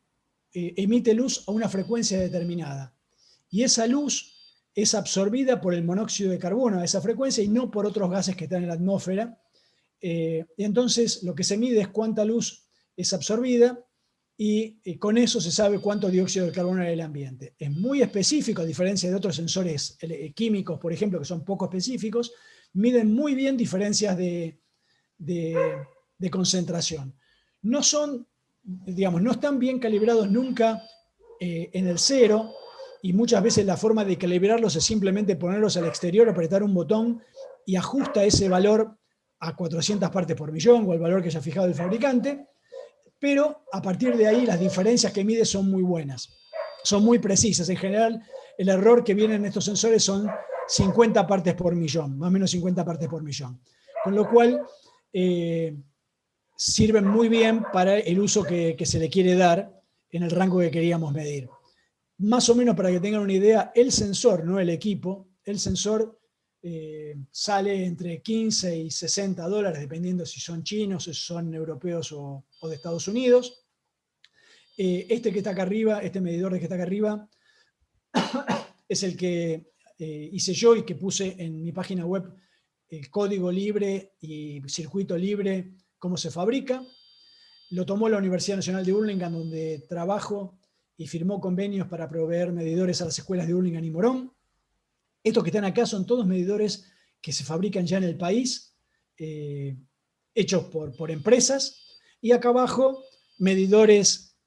emite luz a una frecuencia determinada. Y esa luz es absorbida por el monóxido de carbono a esa frecuencia y no por otros gases que están en la atmósfera. Y entonces lo que se mide es cuánta luz es absorbida y con eso se sabe cuánto dióxido de carbono hay en el ambiente. Es muy específico, a diferencia de otros sensores químicos, por ejemplo, que son poco específicos, miden muy bien diferencias de concentración. No son, digamos, no están bien calibrados nunca en el cero, y muchas veces la forma de calibrarlos es simplemente ponerlos al exterior, apretar un botón y ajusta ese valor a 400 partes por millón o al valor que haya fijado el fabricante, pero a partir de ahí las diferencias que mide son muy buenas, son muy precisas. En general, el error que viene en estos sensores son 50 partes por millón, más o menos 50 partes por millón. Con lo cual, sirven muy bien para el uso que se le quiere dar en el rango que queríamos medir. Más o menos para que tengan una idea, el sensor, no el equipo, el sensor sale entre 15 y 60 dólares, dependiendo si son chinos, si son europeos o de Estados Unidos. Este que está acá arriba, este medidor que está acá arriba, es el que hice yo y que puse en mi página web el código libre y circuito libre, cómo se fabrica. Lo tomó la Universidad Nacional de Burlingame, donde trabajo, y firmó convenios para proveer medidores a las escuelas de Burlingame y Morón. Estos que están acá son todos medidores que se fabrican ya en el país, hechos por empresas, y acá abajo medidores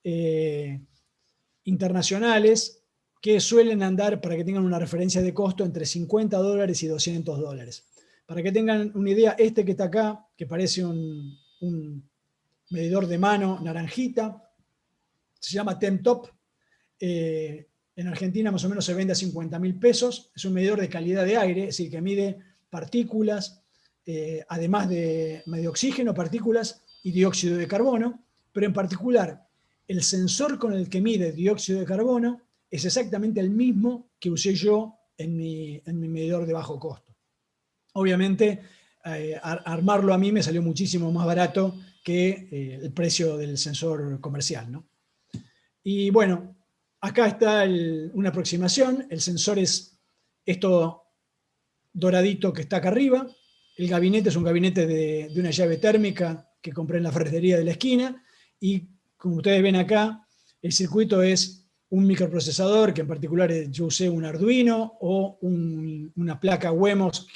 internacionales que suelen andar, para que tengan una referencia de costo, entre 50 dólares y 200 dólares. Para que tengan una idea, este que está acá, que parece un medidor de mano naranjita, se llama Temtop. En Argentina más o menos se vende a 50.000 pesos. Es un medidor de calidad de aire, es decir, que mide partículas, además de oxígeno, partículas y dióxido de carbono, pero en particular el sensor con el que mide dióxido de carbono es exactamente el mismo que usé yo en mi medidor de bajo costo. Obviamente, armarlo a mí me salió muchísimo más barato que el precio del sensor comercial, ¿no? Y bueno, acá está una aproximación. El sensor es esto doradito que está acá arriba. El gabinete es un gabinete de una llave térmica que compré en la ferretería de la esquina. Y como ustedes ven acá, el circuito es un microprocesador, que en particular yo usé un Arduino, o una placa Wemos,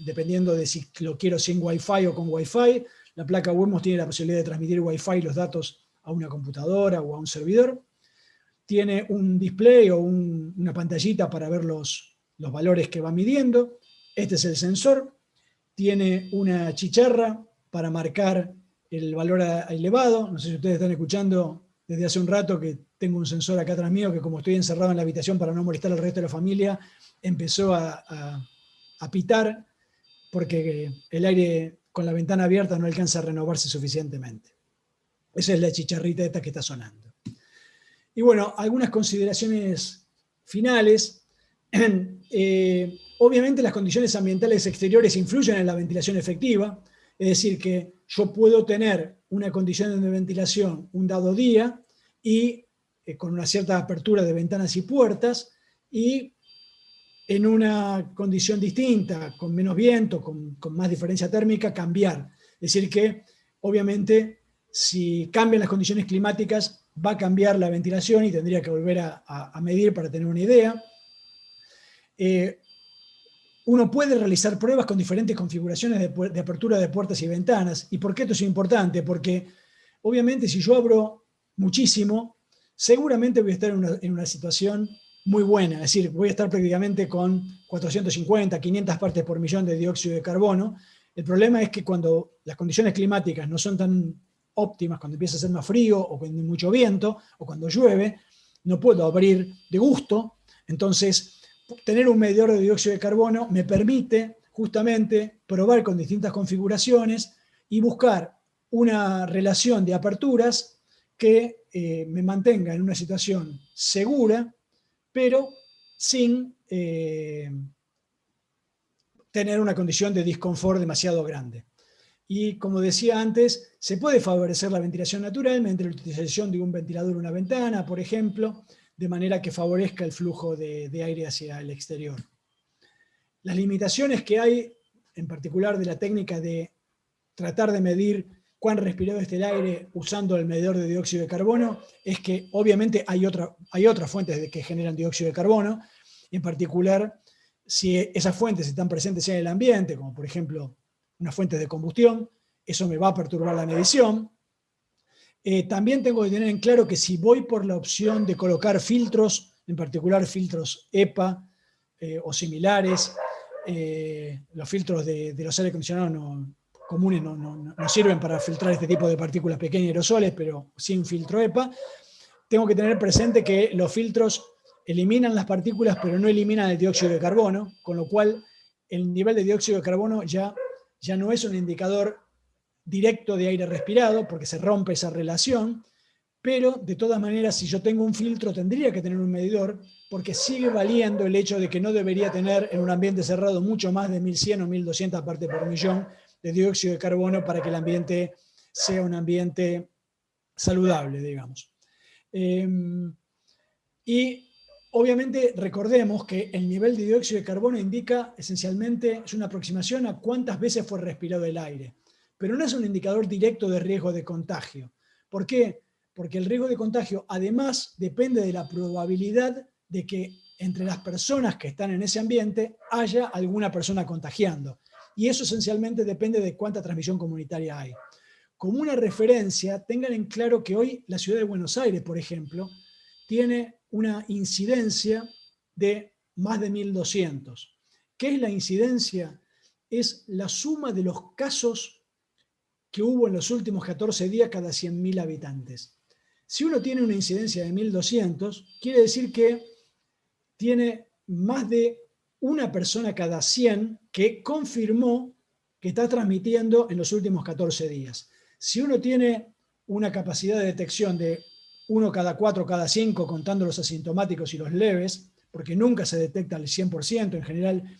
dependiendo de si lo quiero sin Wi-Fi o con Wi-Fi. La placa Wemos tiene la posibilidad de transmitir Wi-Fi los datos a una computadora o a un servidor. Tiene un display o una pantallita para ver los valores que va midiendo. Este es el sensor. Tiene una chicharra para marcar el valor elevado. No sé si ustedes están escuchando desde hace un rato que tengo un sensor acá atrás mío que, como estoy encerrado en la habitación para no molestar al resto de la familia, empezó a pitar porque el aire con la ventana abierta no alcanza a renovarse suficientemente. Esa es la chicharrita esta que está sonando. Y bueno, algunas consideraciones finales. Obviamente las condiciones ambientales exteriores influyen en la ventilación efectiva, es decir, que yo puedo tener una condición de ventilación un dado día y con una cierta apertura de ventanas y puertas, y en una condición distinta, con menos viento, con más diferencia térmica, cambiar. Es decir que, obviamente, si cambian las condiciones climáticas, va a cambiar la ventilación y tendría que volver a medir para tener una idea. Uno puede realizar pruebas con diferentes configuraciones de apertura de puertas y ventanas. ¿Y por qué esto es importante? Porque, obviamente, si yo abro muchísimo, seguramente voy a estar en una situación muy buena. Es decir, voy a estar prácticamente con 450, 500 partes por millón de dióxido de carbono. El problema es que cuando las condiciones climáticas no son tan óptimas, cuando empieza a hacer más frío o cuando hay mucho viento o cuando llueve, no puedo abrir de gusto. Entonces, tener un medidor de dióxido de carbono me permite justamente probar con distintas configuraciones y buscar una relación de aperturas que me mantenga en una situación segura, pero sin tener una condición de disconfort demasiado grande. Y como decía antes, se puede favorecer la ventilación natural mediante la utilización de un ventilador o una ventana, por ejemplo, de manera que favorezca el flujo de aire hacia el exterior. Las limitaciones que hay, en particular de la técnica de tratar de medir cuán respirado está el aire usando el medidor de dióxido de carbono, es que obviamente hay otras fuentes que generan dióxido de carbono, en particular si esas fuentes están presentes en el ambiente, como por ejemplo unas fuentes de combustión, eso me va a perturbar la medición. También tengo que tener en claro que si voy por la opción de colocar filtros, en particular filtros EPA o similares, los filtros de los aire acondicionados comunes no sirven para filtrar este tipo de partículas pequeñas y aerosoles, pero sin filtro EPA, tengo que tener presente que los filtros eliminan las partículas, pero no eliminan el dióxido de carbono, con lo cual el nivel de dióxido de carbono ya no es un indicador directo de aire respirado, porque se rompe esa relación, pero de todas maneras, si yo tengo un filtro, tendría que tener un medidor, porque sigue valiendo el hecho de que no debería tener en un ambiente cerrado mucho más de 1100 o 1200 partes por millón de dióxido de carbono para que el ambiente sea un ambiente saludable, digamos. Y obviamente recordemos que el nivel de dióxido de carbono indica esencialmente, es una aproximación a cuántas veces fue respirado el aire, pero no es un indicador directo de riesgo de contagio. ¿Por qué? Porque el riesgo de contagio además depende de la probabilidad de que entre las personas que están en ese ambiente haya alguna persona contagiando. Y eso esencialmente depende de cuánta transmisión comunitaria hay. Como una referencia, tengan en claro que hoy la ciudad de Buenos Aires, por ejemplo, tiene una incidencia de más de 1200. ¿Qué es la incidencia? Es la suma de los casos que hubo en los últimos 14 días cada 100.000 habitantes. Si uno tiene una incidencia de 1200, quiere decir que tiene más de una persona cada 100 que confirmó que está transmitiendo en los últimos 14 días. Si uno tiene una capacidad de detección de 1 cada 4, cada 5, contando los asintomáticos y los leves, porque nunca se detecta al 100%, en general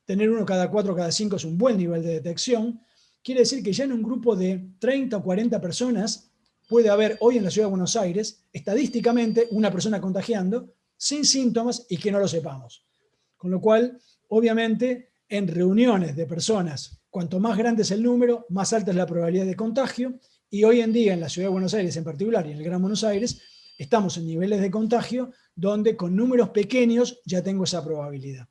tener 1 cada 4, cada 5 es un buen nivel de detección, quiere decir que ya en un grupo de 30 o 40 personas puede haber hoy en la ciudad de Buenos Aires, estadísticamente, una persona contagiando sin síntomas y que no lo sepamos. Con lo cual, obviamente, en reuniones de personas, cuanto más grande es el número, más alta es la probabilidad de contagio, y hoy en día en la ciudad de Buenos Aires en particular y en el Gran Buenos Aires, estamos en niveles de contagio donde con números pequeños ya tengo esa probabilidad.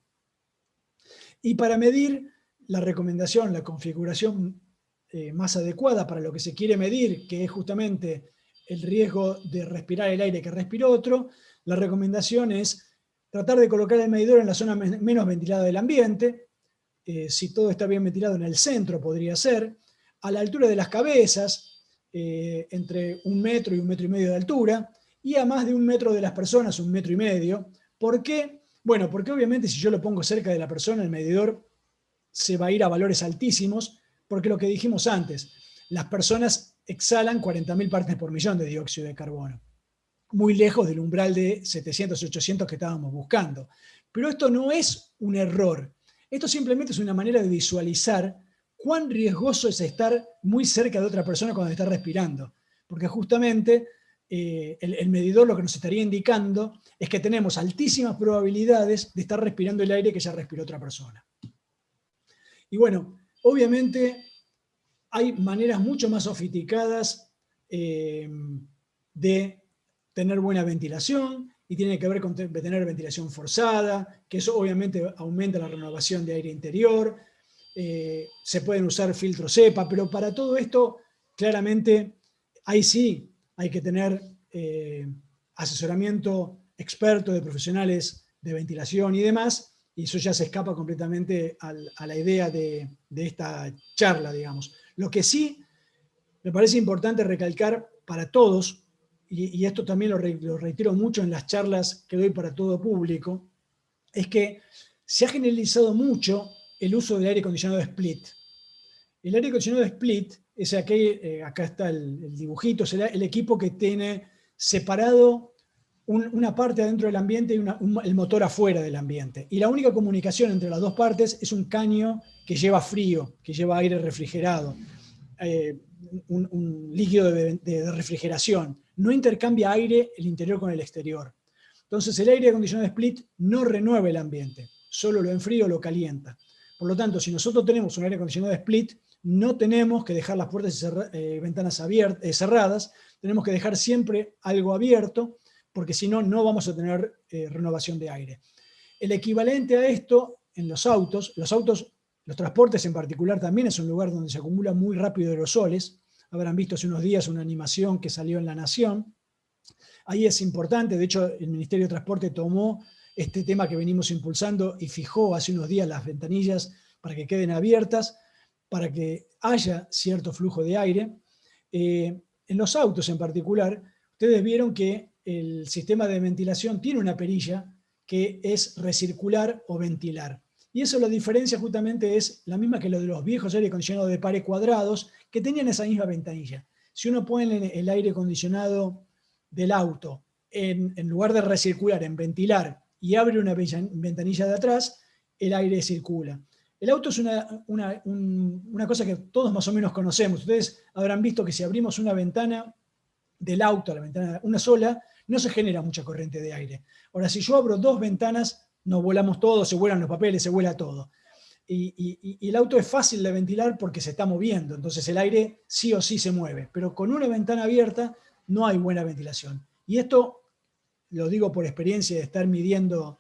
Y para medir la recomendación, la configuración más adecuada para lo que se quiere medir, que es justamente el riesgo de respirar el aire que respira otro, la recomendación es tratar de colocar el medidor en la zona menos ventilada del ambiente. Si todo está bien ventilado, en el centro podría ser, a la altura de las cabezas, entre 1 metro y 1,5 metros de altura, y a más de 1 metro de las personas, 1,5 metros. ¿Por qué? Bueno, porque obviamente si yo lo pongo cerca de la persona, el medidor se va a ir a valores altísimos, porque lo que dijimos antes, las personas exhalan 40.000 partes por millón de dióxido de carbono, muy lejos del umbral de 700, 800 que estábamos buscando. Pero esto no es un error, esto simplemente es una manera de visualizar cuán riesgoso es estar muy cerca de otra persona cuando está respirando, porque justamente el medidor lo que nos estaría indicando es que tenemos altísimas probabilidades de estar respirando el aire que ya respiró otra persona. Y bueno, obviamente hay maneras mucho más sofisticadas de tener buena ventilación, y tiene que ver con tener ventilación forzada, que eso obviamente aumenta la renovación de aire interior. Se pueden usar filtros EPA, pero para todo esto, claramente, ahí sí hay que tener asesoramiento experto de profesionales de ventilación y demás, y eso ya se escapa completamente a la idea de esta charla, digamos. Lo que sí me parece importante recalcar para todos, y esto también lo reitero mucho en las charlas que doy para todo público, es que se ha generalizado mucho el uso del aire acondicionado split. El aire acondicionado split es aquel, acá está el dibujito, será el equipo que tiene separado una parte adentro del ambiente y el motor afuera del ambiente. Y la única comunicación entre las dos partes es un caño que lleva frío, que lleva aire refrigerado, un líquido de refrigeración. No intercambia aire el interior con el exterior. Entonces el aire acondicionado split no renueva el ambiente, solo lo enfría o lo calienta. Por lo tanto, si nosotros tenemos un aire acondicionado split, no tenemos que dejar las puertas y ventanas cerradas, tenemos que dejar siempre algo abierto, porque si no, no vamos a tener renovación de aire. El equivalente a esto en los autos, los transportes en particular también es un lugar donde se acumulan muy rápido aerosoles. Habrán visto hace unos días una animación que salió en La Nación. Ahí es importante, de hecho el Ministerio de Transporte tomó este tema que venimos impulsando y fijó hace unos días las ventanillas para que queden abiertas, para que haya cierto flujo de aire. En los autos en particular, ustedes vieron que el sistema de ventilación tiene una perilla que es recircular o ventilar. Y eso la diferencia justamente es la misma que lo de los viejos aire acondicionados de pares cuadrados que tenían esa misma ventanilla. Si uno pone el aire acondicionado del auto en lugar de recircular, en ventilar, y abre una ventanilla de atrás, el aire circula. El auto es una cosa que todos más o menos conocemos. Ustedes habrán visto que si abrimos una ventana del auto, la ventana una sola, no se genera mucha corriente de aire. Ahora, si yo abro 2 ventanas, nos volamos todo, se vuelan los papeles, se vuela todo. Y el auto es fácil de ventilar porque se está moviendo, entonces el aire sí o sí se mueve. Pero con una ventana abierta no hay buena ventilación. Y esto lo digo por experiencia de estar midiendo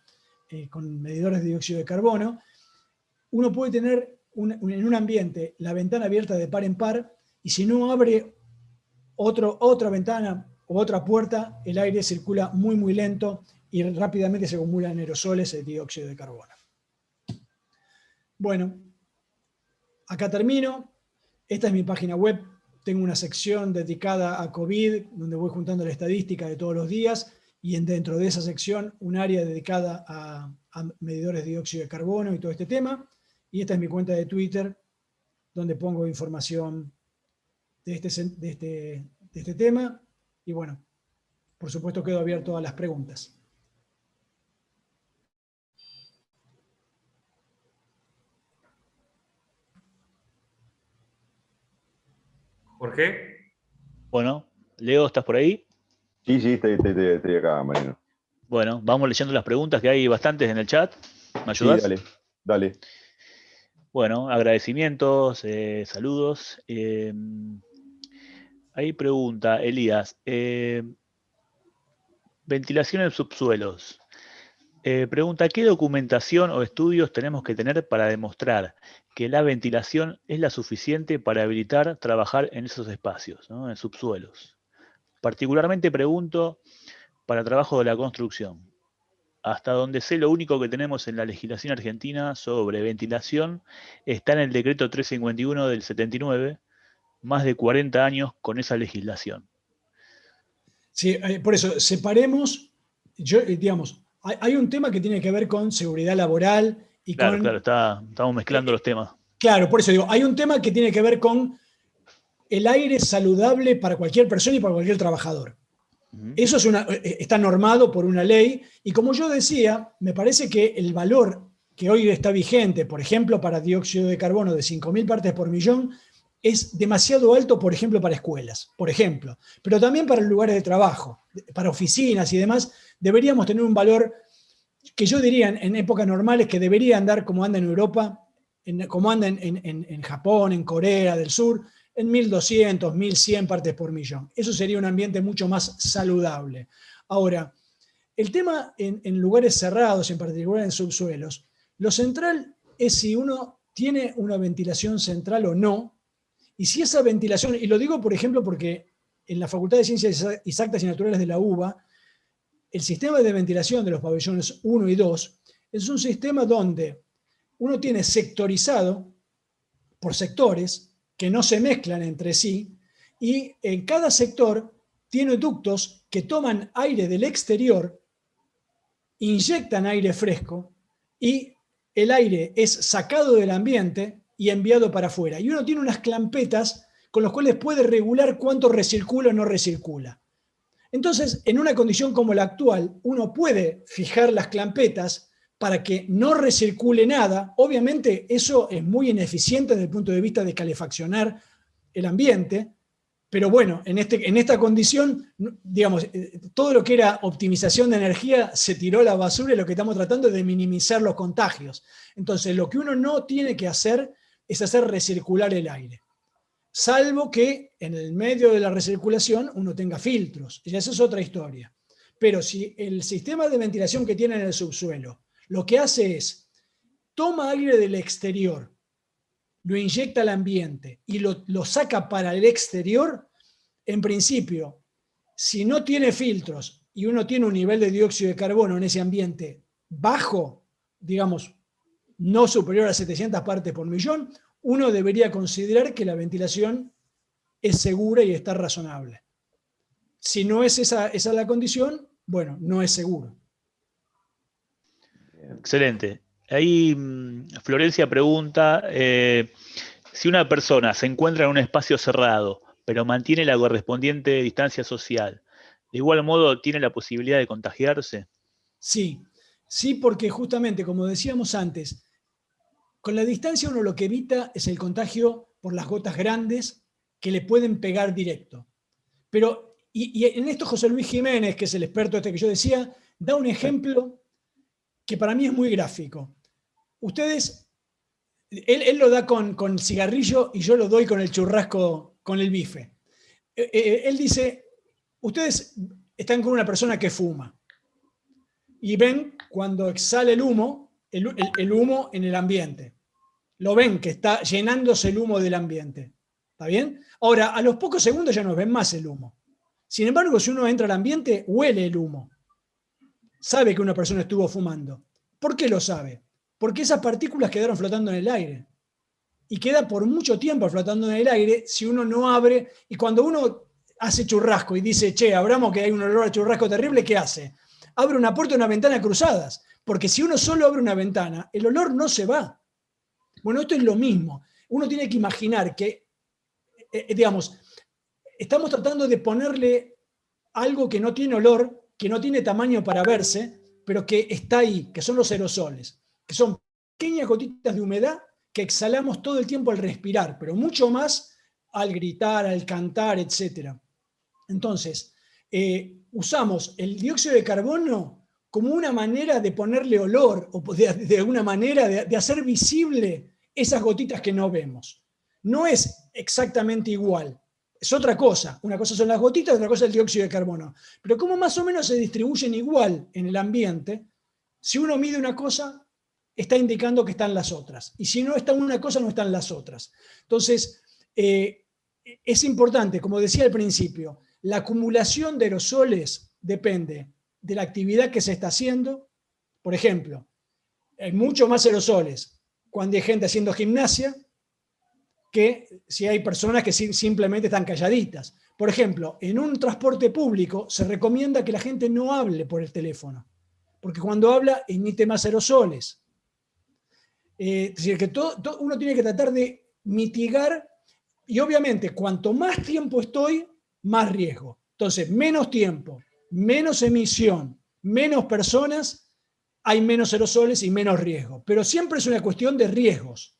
con medidores de dióxido de carbono. Uno puede tener en un ambiente la ventana abierta de par en par, y si no abre otra ventana o otra puerta, el aire circula muy, muy lento y rápidamente se acumulan aerosoles de dióxido de carbono. Bueno, acá termino. Esta es mi página web. Tengo una sección dedicada a COVID, donde voy juntando la estadística de todos los días, y dentro de esa sección un área dedicada a medidores de dióxido de carbono y todo este tema. Y esta es mi cuenta de Twitter, donde pongo información de este tema. Y bueno, por supuesto quedo abierto a las preguntas. Jorge. Bueno, Leo, ¿estás por ahí? Sí, estoy acá, Mariano. Bueno, vamos leyendo las preguntas, que hay bastantes en el chat. ¿Me Sí, ayudas? dale. Bueno, agradecimientos, saludos. Ahí pregunta Elías, Ventilación en subsuelos. Pregunta, ¿qué documentación o estudios tenemos que tener para demostrar que la ventilación es la suficiente para habilitar trabajar en esos espacios, ¿no? En subsuelos? Particularmente pregunto para trabajo de la construcción. Hasta donde sé, lo único que tenemos en la legislación argentina sobre ventilación está en el decreto 351 del 79, más de 40 años con esa legislación. Sí, por eso, separemos, digamos, hay un tema que tiene que ver con seguridad laboral y Claro, con... claro, estamos mezclando los temas. Claro, por eso digo, hay un tema que tiene que ver con el aire saludable para cualquier persona y para cualquier trabajador. Eso está normado por una ley y como yo decía, me parece que el valor que hoy está vigente, por ejemplo, para dióxido de carbono de 5.000 partes por millón, es demasiado alto, por ejemplo, para escuelas, por ejemplo, pero también para lugares de trabajo, para oficinas y demás, deberíamos tener un valor que yo diría en épocas normales que debería andar como anda en Europa, como anda en Japón, en Corea del Sur, en 1.200, 1.100 partes por millón. Eso sería un ambiente mucho más saludable. Ahora, el tema en lugares cerrados, en particular en subsuelos, lo central es si uno tiene una ventilación central o no, y si esa ventilación, y lo digo por ejemplo porque en la Facultad de Ciencias Exactas y Naturales de la UBA, el sistema de ventilación de los pabellones 1 y 2 es un sistema donde uno tiene sectorizado por sectores que no se mezclan entre sí y en cada sector tiene ductos que toman aire del exterior, inyectan aire fresco y el aire es sacado del ambiente y enviado para afuera. Y uno tiene unas clampetas con las cuales puede regular cuánto recircula o no recircula. Entonces, en una condición como la actual, uno puede fijar las clampetas para que no recircule nada. Obviamente, eso es muy ineficiente desde el punto de vista de calefaccionar el ambiente, pero bueno, en esta condición, digamos, todo lo que era optimización de energía se tiró a la basura y lo que estamos tratando es de minimizar los contagios. Entonces, lo que uno no tiene que hacer es hacer recircular el aire. Salvo que en el medio de la recirculación uno tenga filtros, y esa es otra historia. Pero si el sistema de ventilación que tiene en el subsuelo lo que hace es toma aire del exterior, lo inyecta al ambiente y lo saca para el exterior, en principio, si no tiene filtros y uno tiene un nivel de dióxido de carbono en ese ambiente bajo, digamos, no superior a 700 partes por millón, uno debería considerar que la ventilación es segura y está razonable. Si no es esa la condición, bueno, no es seguro. Excelente. Ahí Florencia pregunta, si una persona se encuentra en un espacio cerrado, pero mantiene la correspondiente distancia social, ¿de igual modo tiene la posibilidad de contagiarse? Sí, sí, porque justamente, como decíamos antes, con la distancia uno lo que evita es el contagio por las gotas grandes que le pueden pegar directo. Pero, y en esto José Luis Jiménez, que es el experto que yo decía, da un ejemplo que para mí es muy gráfico. Ustedes, él lo da con cigarrillo y yo lo doy con el churrasco, con el bife. Él dice, ustedes están con una persona que fuma y ven cuando exhala el humo en el ambiente. Lo ven que está llenándose el humo del ambiente. ¿Está bien? Ahora, a los pocos segundos ya no ven más el humo. Sin embargo, si uno entra al ambiente, huele el humo. Sabe que una persona estuvo fumando. ¿Por qué lo sabe? Porque esas partículas quedaron flotando en el aire. Y queda por mucho tiempo flotando en el aire si uno no abre. Y cuando uno hace churrasco y dice, che, abramos que hay un olor a churrasco terrible, ¿qué hace? Abre una puerta y una ventana cruzadas. Porque si uno solo abre una ventana, el olor no se va. Bueno, esto es lo mismo. Uno tiene que imaginar que, digamos, estamos tratando de ponerle algo que no tiene olor, que no tiene tamaño para verse, pero que está ahí, que son los aerosoles, que son pequeñas gotitas de humedad que exhalamos todo el tiempo al respirar, pero mucho más al gritar, al cantar, etc. Entonces, usamos el dióxido de carbono como una manera de ponerle olor, o de alguna manera de hacer visible esas gotitas que no vemos. No es exactamente igual. es otra cosa. Una cosa son las gotitas, otra cosa es el dióxido de carbono. Pero como más o menos se distribuyen igual en el ambiente, si uno mide una cosa, está indicando que están las otras. Y si no está una cosa, no están las otras. Entonces, es importante, como decía al principio, la acumulación de aerosoles depende de la actividad que se está haciendo. Por ejemplo, hay mucho más aerosoles cuando hay gente haciendo gimnasia que si hay personas que simplemente están calladitas. Por ejemplo, en un transporte público se recomienda que la gente no hable por el teléfono, porque cuando habla emite más aerosoles. Es decir, que uno tiene que tratar de mitigar, y obviamente cuanto más tiempo estoy, más riesgo. Entonces, menos tiempo, menos emisión, menos personas, hay menos aerosoles y menos riesgo. Pero siempre es una cuestión de riesgos.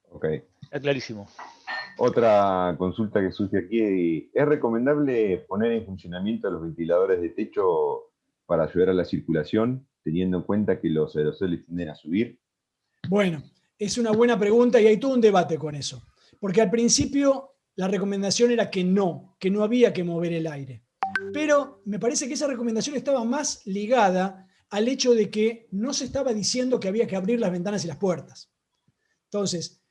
Ok. Está clarísimo. Otra consulta que surge aquí, ¿es recomendable poner en funcionamiento los ventiladores de techo para ayudar a la circulación, teniendo en cuenta que los aerosoles tienden a subir? Bueno, es una buena pregunta y hay todo un debate con eso. Porque al principio la recomendación era que no había que mover el aire. Pero me parece que esa recomendación estaba más ligada al hecho de que no se estaba diciendo que había que abrir las ventanas y las puertas. Entonces,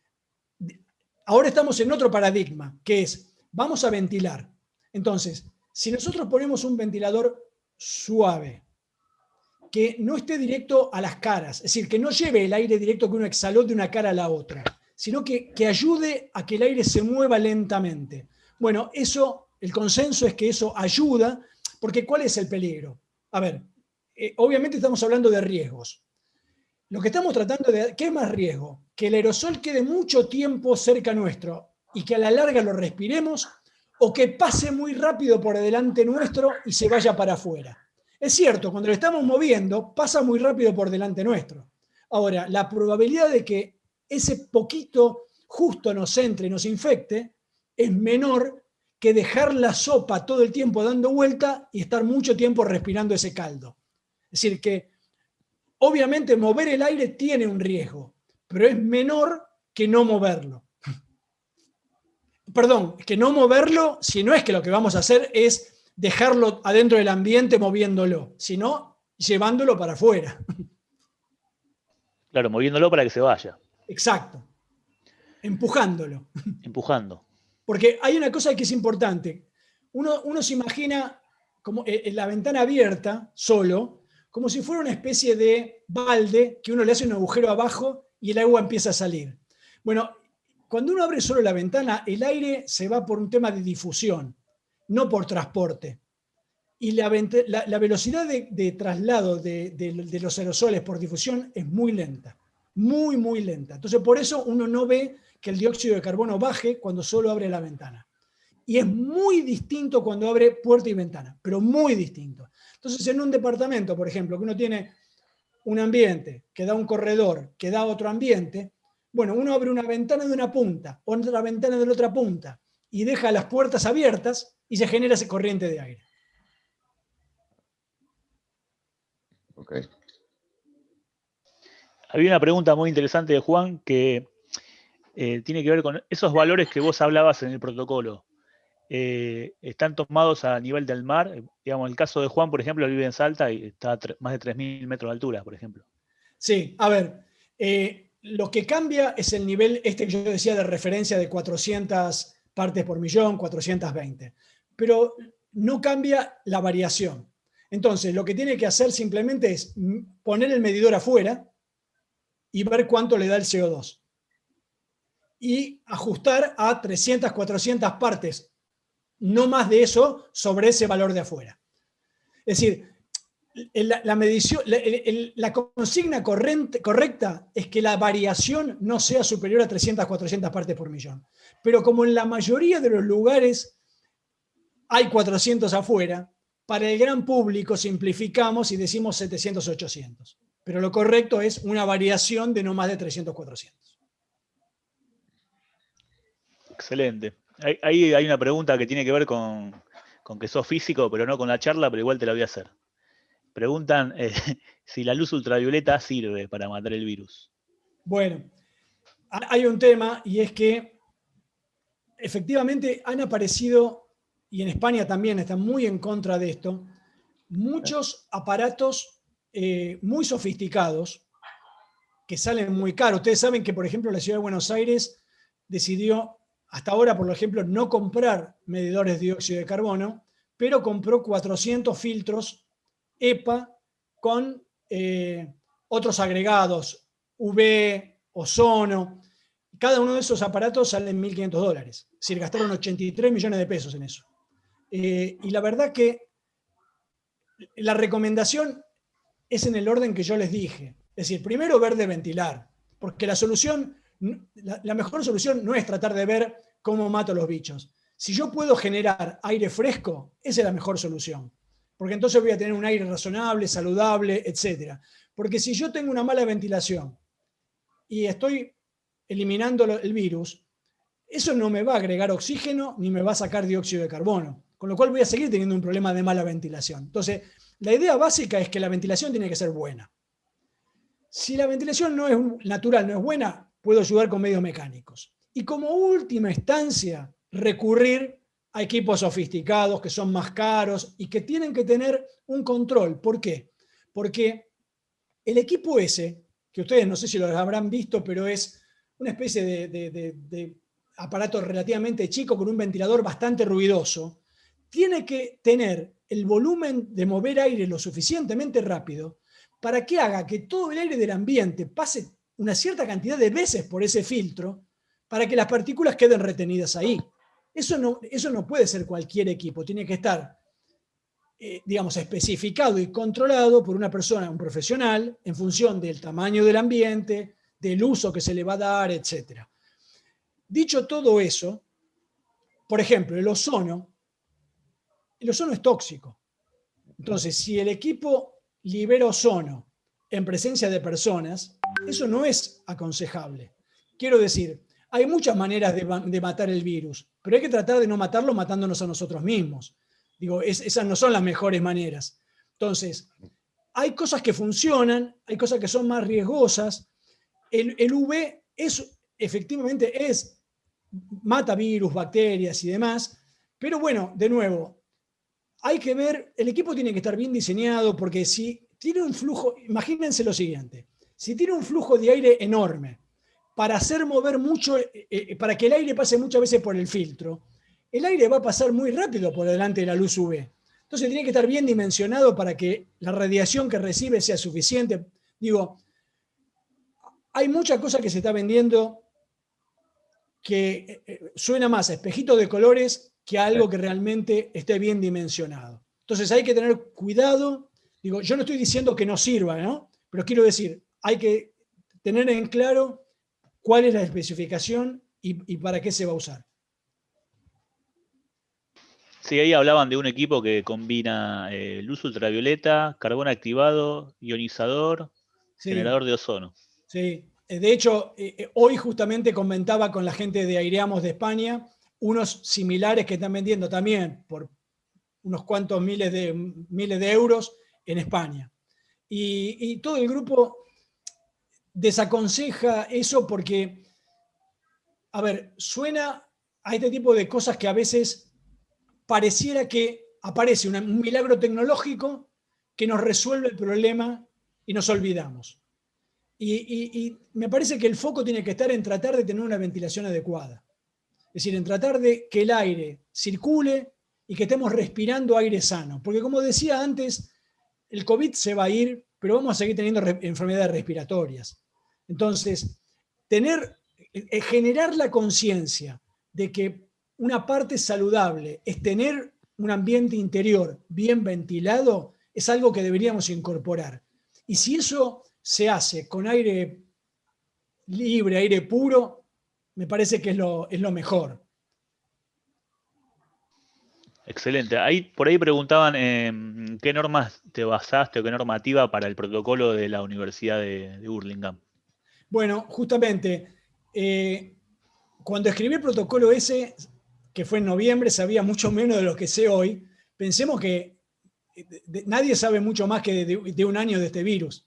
ahora estamos en otro paradigma, que es, vamos a ventilar. Entonces, si nosotros ponemos un ventilador suave, que no esté directo a las caras, es decir, que no lleve el aire directo que uno exhaló de una cara a la otra, sino que ayude a que el aire se mueva lentamente. Bueno, eso, el consenso es que eso ayuda, porque ¿cuál es el peligro? A ver, obviamente estamos hablando de riesgos. Lo que estamos tratando de... ¿Qué es más riesgo? Que el aerosol quede mucho tiempo cerca nuestro y que a la larga lo respiremos, o que pase muy rápido por delante nuestro y se vaya para afuera. Es cierto, cuando lo estamos moviendo, pasa muy rápido por delante nuestro. Ahora, la probabilidad de que ese poquito justo nos entre y nos infecte es menor que dejar la sopa todo el tiempo dando vuelta y estar mucho tiempo respirando ese caldo. Es decir, que obviamente mover el aire tiene un riesgo, pero es menor que no moverlo. Perdón, que no moverlo, si no es que lo que vamos a hacer es dejarlo adentro del ambiente moviéndolo, sino llevándolo para afuera. Claro, moviéndolo para que se vaya. Exacto. Empujándolo. Empujando. Porque hay una cosa que es importante. Uno se imagina como en la ventana abierta, solo, como si fuera una especie de balde que uno le hace un agujero abajo y el agua empieza a salir. Bueno, cuando uno abre solo la ventana, el aire se va por un tema de difusión, no por transporte. Y la velocidad de traslado de los aerosoles por difusión es muy lenta, muy, muy lenta. Entonces, por eso uno no ve que el dióxido de carbono baje cuando solo abre la ventana. Y es muy distinto cuando abre puerta y ventana, pero muy distinto. Entonces, en un departamento, por ejemplo, que uno tiene un ambiente que da un corredor, que da otro ambiente, bueno, uno abre una ventana de una punta, otra ventana de la otra punta, y deja las puertas abiertas y se genera ese corriente de aire. Okay. Había una pregunta muy interesante de Juan que tiene que ver con esos valores que vos hablabas en el protocolo. ¿Están tomados a nivel del mar? Digamos, el caso de Juan, por ejemplo, él vive en Salta y está a más de 3.000 metros de altura, por ejemplo. Sí, a ver, lo que cambia es el nivel que yo decía de referencia de 400 partes por millón, 420, pero no cambia la variación. Entonces, lo que tiene que hacer simplemente es poner el medidor afuera y ver cuánto le da el CO2. Y ajustar a 300, 400 partes, no más de eso, sobre ese valor de afuera. Es decir, la medición, la consigna correcta es que la variación no sea superior a 300, 400 partes por millón. Pero como en la mayoría de los lugares hay 400 afuera, para el gran público simplificamos y decimos 700, 800. Pero lo correcto es una variación de no más de 300, 400. Excelente. Ahí hay una pregunta que tiene que ver con que sos físico, pero no con la charla, pero igual te la voy a hacer. Preguntan si la luz ultravioleta sirve para matar el virus. Bueno, hay un tema y es que efectivamente han aparecido, y en España también están muy en contra de esto, muchos aparatos muy sofisticados que salen muy caros. Ustedes saben que, por ejemplo, la ciudad de Buenos Aires decidió, hasta ahora, por ejemplo, no comprar medidores de dióxido de carbono, pero compró 400 filtros EPA con otros agregados, UV, ozono. Cada uno de esos aparatos sale en $1.500. Es decir, gastaron 83 millones de pesos en eso. Y la verdad que la recomendación es en el orden que yo les dije. Es decir, primero ver de ventilar, porque la mejor solución no es tratar de ver cómo mato los bichos. Si yo puedo generar aire fresco, esa es la mejor solución. Porque entonces voy a tener un aire razonable, saludable, etc. Porque si yo tengo una mala ventilación y estoy eliminando el virus, eso no me va a agregar oxígeno ni me va a sacar dióxido de carbono. Con lo cual voy a seguir teniendo un problema de mala ventilación. Entonces, la idea básica es que la ventilación tiene que ser buena. Si la ventilación no es natural, no es buena, puedo ayudar con medios mecánicos. Y como última instancia, recurrir a equipos sofisticados que son más caros y que tienen que tener un control. ¿Por qué? Porque el equipo ese, que ustedes no sé si lo habrán visto, pero es una especie de aparato relativamente chico con un ventilador bastante ruidoso, tiene que tener el volumen de mover aire lo suficientemente rápido para que haga que todo el aire del ambiente pase una cierta cantidad de veces por ese filtro para que las partículas queden retenidas ahí. Eso no puede ser cualquier equipo, tiene que estar, digamos, especificado y controlado por una persona, un profesional, en función del tamaño del ambiente, del uso que se le va a dar, etc. Dicho todo eso, por ejemplo, el ozono es tóxico. Entonces, si el equipo libera ozono en presencia de personas, eso no es aconsejable. Quiero decir, hay muchas maneras de matar el virus, pero hay que tratar de no matarlo matándonos a nosotros mismos. Digo, esas no son las mejores maneras. Entonces, hay cosas que funcionan, hay cosas que son más riesgosas. El UV efectivamente mata virus, bacterias y demás, pero bueno, de nuevo, hay que ver, el equipo tiene que estar bien diseñado, porque si tiene un flujo, imagínense lo siguiente, si tiene un flujo de aire enorme para hacer mover mucho, para que el aire pase muchas veces por el filtro, el aire va a pasar muy rápido por delante de la luz UV. Entonces tiene que estar bien dimensionado para que la radiación que recibe sea suficiente. Digo, hay muchas cosas que se está vendiendo que suena más a espejito de colores que a algo que realmente esté bien dimensionado. Entonces hay que tener cuidado. Digo, yo no estoy diciendo que no sirva, ¿no? Pero quiero decir, hay que tener en claro cuál es la especificación y para qué se va a usar. Sí, ahí hablaban de un equipo que combina luz ultravioleta, carbón activado, ionizador, Sí, generador de ozono. sí. De hecho, hoy justamente comentaba con la gente de Aireamos de España unos similares que están vendiendo también por unos cuantos miles de euros en España. Y todo el grupo desaconseja eso porque, a ver, suena a este tipo de cosas que a veces pareciera que aparece un milagro tecnológico que nos resuelve el problema y nos olvidamos. Y me parece que el foco tiene que estar en tratar de tener una ventilación adecuada. Es decir, en tratar de que el aire circule y que estemos respirando aire sano. Porque como decía antes, el COVID se va a ir, pero vamos a seguir teniendo enfermedades respiratorias. Entonces, generar la conciencia de que una parte saludable es tener un ambiente interior bien ventilado, es algo que deberíamos incorporar. Y si eso se hace con aire libre, aire puro, me parece que es lo mejor. Excelente. Por ahí preguntaban qué normas te basaste o qué normativa para el protocolo de la Universidad de Burlingame. Bueno, justamente, cuando escribí el protocolo ese, que fue en noviembre, sabía mucho menos de lo que sé hoy. Pensemos que nadie sabe mucho más que de un año de este virus,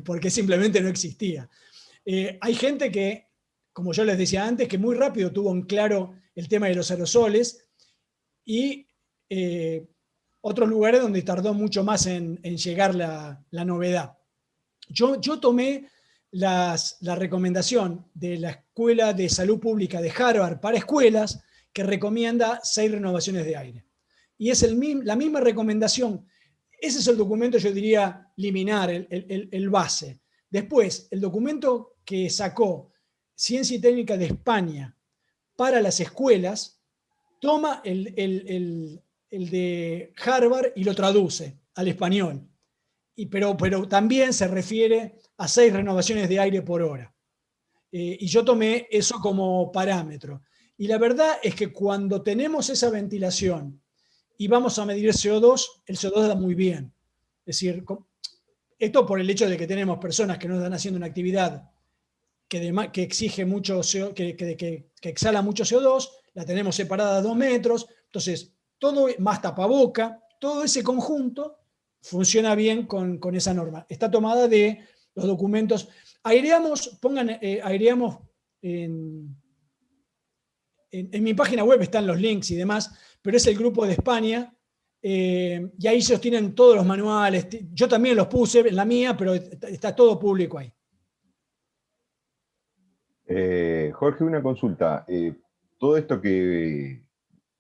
porque simplemente no existía. Hay gente que, como yo les decía antes, que muy rápido tuvo en claro el tema de los aerosoles, y otros lugares donde tardó mucho más en llegar la novedad. Yo tomé la recomendación de la Escuela de Salud Pública de Harvard para escuelas, que recomienda 6 renovaciones de aire. Y es la misma recomendación. Ese es el documento, yo diría, liminar, el base. Después, el documento que sacó Ciencia y Técnica de España para las escuelas, toma el de Harvard y lo traduce al español. Pero también se refiere a 6 renovaciones de aire por hora. Y yo tomé eso como parámetro. Y la verdad es que cuando tenemos esa ventilación y vamos a medir CO2, el CO2 da muy bien. Es decir, esto por el hecho de que tenemos personas que no están haciendo una actividad que exige mucho que exhala mucho CO2, la tenemos separada a 2 metros, entonces todo más tapaboca, todo ese conjunto funciona bien con esa norma. Está tomada de los documentos. Aireamos en mi página web están los links y demás, pero es el grupo de España, y ahí se tienen todos los manuales. Yo también los puse en la mía, pero está todo público ahí. Jorge, una consulta. Todo esto que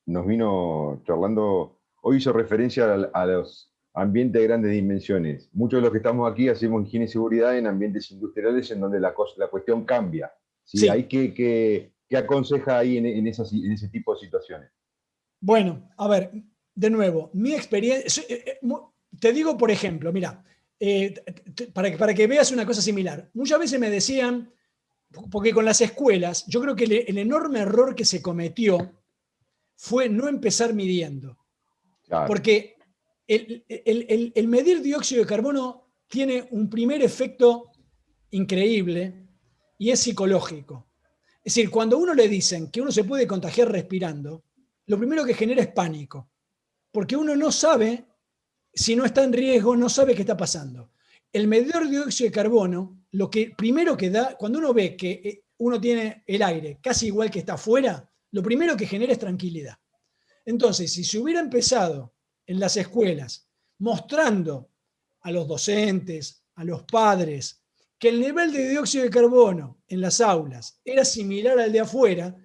nos vino charlando hoy hizo referencia a los ambientes de grandes dimensiones. Muchos de los que estamos aquí hacemos higiene y seguridad en ambientes industriales en donde la cuestión cambia. ¿Sí? Sí. Hay ¿qué aconseja ahí en ese tipo de situaciones? Bueno, a ver, de nuevo, mi experiencia, te digo por ejemplo, mira, para que veas una cosa similar. Muchas veces me decían, porque con las escuelas, yo creo que el enorme error que se cometió fue no empezar midiendo. Claro. Porque el medir dióxido de carbono tiene un primer efecto increíble y es psicológico. Es decir, cuando a uno le dicen que uno se puede contagiar respirando, lo primero que genera es pánico, porque uno no sabe si no está en riesgo, no sabe qué está pasando. El medidor de dióxido de carbono, lo que primero que da, cuando uno ve que uno tiene el aire casi igual que está afuera, lo primero que genera es tranquilidad. Entonces, si se hubiera empezado en las escuelas mostrando a los docentes, a los padres, que el nivel de dióxido de carbono en las aulas era similar al de afuera,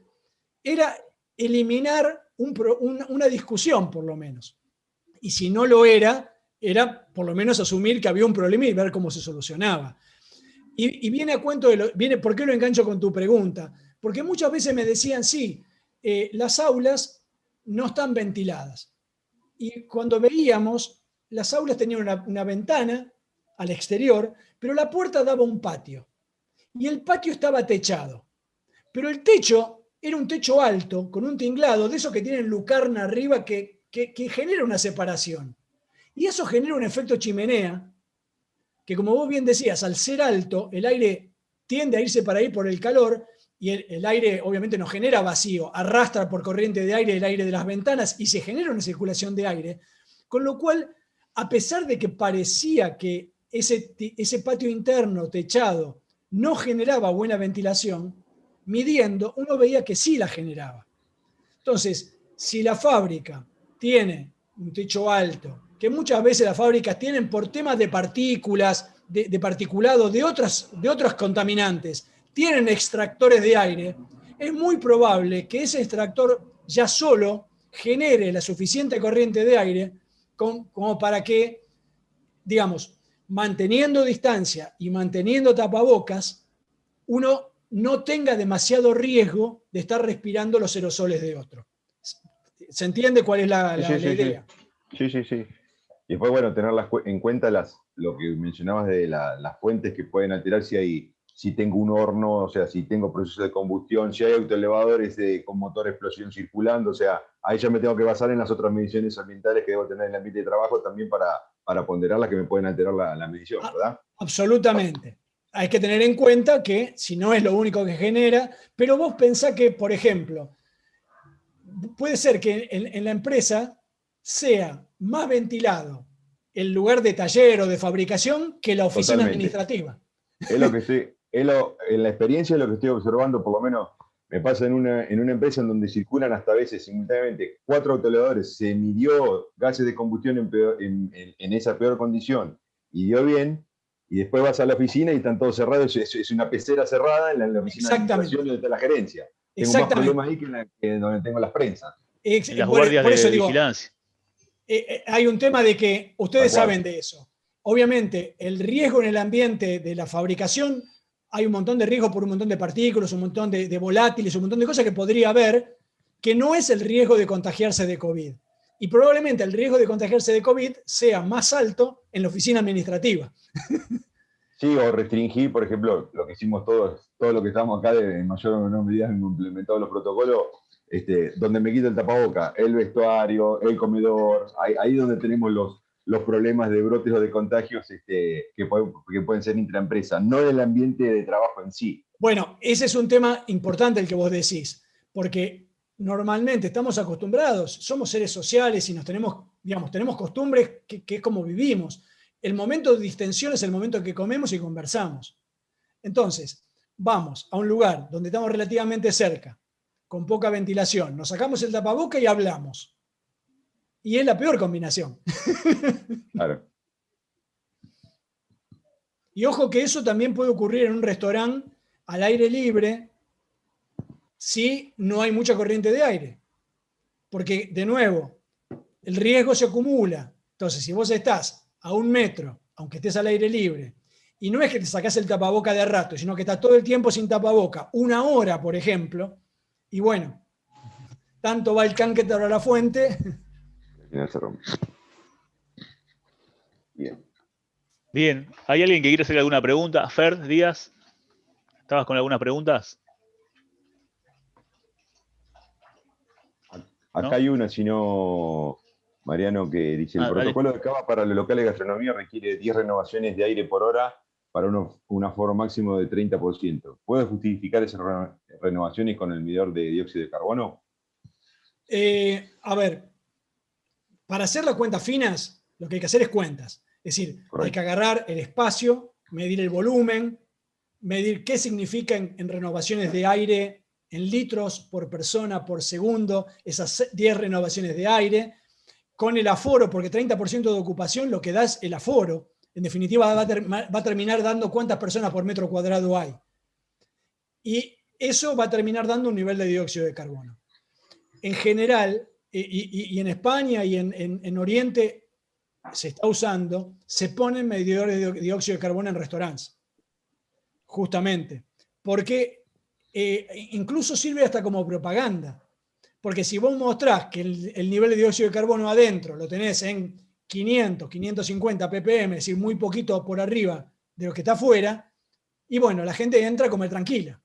era eliminar una discusión, por lo menos. Y si no lo era por lo menos asumir que había un problema y ver cómo se solucionaba. Y viene a cuento ¿por qué lo engancho con tu pregunta? Porque muchas veces me decían, sí, las aulas no están ventiladas. Y cuando veíamos, las aulas tenían una ventana al exterior, pero la puerta daba a un patio. Y el patio estaba techado. Pero el techo era un techo alto, con un tinglado, de esos que tienen lucarna arriba que genera una separación. Y eso genera un efecto chimenea, que como vos bien decías, al ser alto, el aire tiende a irse para ahí por el calor, y el aire obviamente no genera vacío, arrastra por corriente de aire el aire de las ventanas y se genera una circulación de aire, con lo cual, a pesar de que parecía que ese patio interno techado no generaba buena ventilación, midiendo, uno veía que sí la generaba. Entonces, si la fábrica tiene un techo alto, que muchas veces las fábricas tienen por temas de partículas, de particulado, de otros contaminantes, tienen extractores de aire, es muy probable que ese extractor ya solo genere la suficiente corriente de aire como para que, digamos, manteniendo distancia y manteniendo tapabocas, uno no tenga demasiado riesgo de estar respirando los aerosoles de otro. ¿Se entiende cuál es la idea? Sí. Y después, bueno, tener en cuenta lo que mencionabas de las fuentes que pueden alterar si tengo un horno, o sea, si tengo procesos de combustión, si hay autoelevadores con motor de explosión circulando, o sea, ahí ya me tengo que basar en las otras mediciones ambientales que debo tener en el ambiente de trabajo también para ponderar las que me pueden alterar la medición, ¿verdad? Absolutamente. Hay que tener en cuenta que si no es lo único que genera, pero vos pensás que, por ejemplo, puede ser que en la empresa sea más ventilado el lugar de taller o de fabricación que la oficina administrativa. Es lo que en la experiencia es lo que estoy observando, por lo menos Me pasa en una empresa en donde circulan hasta a veces simultáneamente 4 autoelevadores, se midió gases de combustión en esa peor condición y dio bien, y después vas a la oficina y están todos cerrados, es una pecera cerrada en la oficina de administración donde está la gerencia. Tengo más problemas ahí que donde tengo las prensas. En las guardias por eso de digo, vigilancia. Hay un tema de que ustedes saben de eso. Obviamente, el riesgo en el ambiente de la fabricación, hay un montón de riesgos por un montón de partículas, un montón de volátiles, un montón de cosas que podría haber, que no es el riesgo de contagiarse de COVID. Y probablemente el riesgo de contagiarse de COVID sea más alto en la oficina administrativa. Sí, o restringir, por ejemplo, lo que hicimos todos lo que estamos acá, en mayor o menor medida hemos implementado los protocolos, donde me quito el tapaboca, el vestuario, el comedor, ahí donde tenemos los problemas de brotes o de contagios que pueden ser intraempresa, no en el ambiente de trabajo en sí. Bueno, ese es un tema importante el que vos decís, porque normalmente estamos acostumbrados, somos seres sociales y tenemos costumbres que es como vivimos. El momento de distensión es el momento en que comemos y conversamos. Entonces, vamos a un lugar donde estamos relativamente cerca, con poca ventilación, nos sacamos el tapaboca y hablamos. Y es la peor combinación. Claro. Y ojo que eso también puede ocurrir en un restaurante al aire libre si no hay mucha corriente de aire. Porque, de nuevo, el riesgo se acumula. Entonces, si vos estás a 1 metro, aunque estés al aire libre, y no es que te sacás el tapaboca de rato, sino que estás todo el tiempo sin tapaboca, 1 hora, por ejemplo, y bueno, tanto va el can que te abre la fuente. Se rompe. Bien. Bien, ¿hay alguien que quiere hacer alguna pregunta? Fer Díaz, ¿estabas con algunas preguntas? Acá ¿No? hay una, si no, Mariano, que dice, el protocolo de cava para los locales de gastronomía requiere 10 renovaciones de aire por hora para un aforo máximo de 30%. ¿Puede justificar esas renovaciones con el medidor de dióxido de carbono? A ver, para hacer las cuentas finas, lo que hay que hacer es cuentas. Es decir, Correcto. Hay que agarrar el espacio, medir el volumen, medir qué significa en renovaciones de aire en litros por persona por segundo, esas 10 renovaciones de aire, con el aforo, porque 30% de ocupación lo que da es el aforo. En definitiva, va a terminar dando cuántas personas por metro cuadrado hay. Y eso va a terminar dando un nivel de dióxido de carbono. En general, y en España y en Oriente se está usando, se ponen medidores de dióxido de carbono en restaurantes. Justamente. Porque incluso sirve hasta como propaganda. Porque si vos mostrás que el nivel de dióxido de carbono adentro lo tenés en 500, 550 ppm, es decir, muy poquito por arriba de lo que está afuera, y bueno, la gente entra a comer tranquila.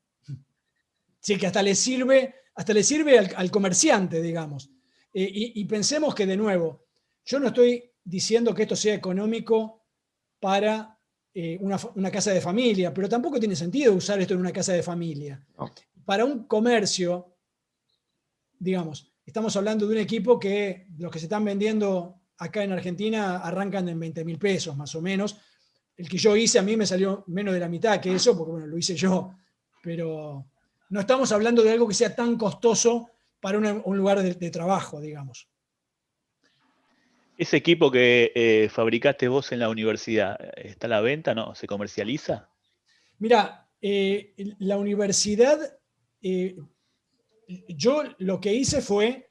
Así que hasta le sirve al comerciante, digamos. Y pensemos que, de nuevo, yo no estoy diciendo que esto sea económico para una casa de familia, pero tampoco tiene sentido usar esto en una casa de familia. No. Para un comercio, digamos, estamos hablando de un equipo que los que se están vendiendo acá en Argentina arrancan en 20.000 pesos, más o menos. El que yo hice a mí me salió menos de la mitad que eso, porque bueno, lo hice yo, pero no estamos hablando de algo que sea tan costoso para un lugar de trabajo, digamos. ¿Ese equipo que fabricaste vos en la universidad, está a la venta? ¿No? ¿Se comercializa? Mira, la universidad, yo lo que hice fue,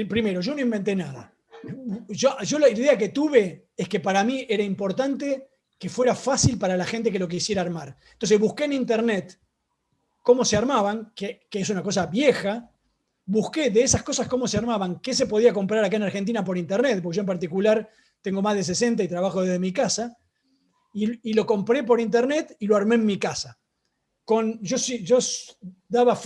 primero, yo no inventé nada. Yo la idea que tuve es que para mí era importante que fuera fácil para la gente que lo quisiera armar. Entonces busqué en internet cómo se armaban, que es una cosa vieja. Busqué de esas cosas cómo se armaban, qué se podía comprar acá en Argentina por internet, porque yo en particular tengo más de 60 y trabajo desde mi casa, y lo compré por internet y lo armé en mi casa. Yo daba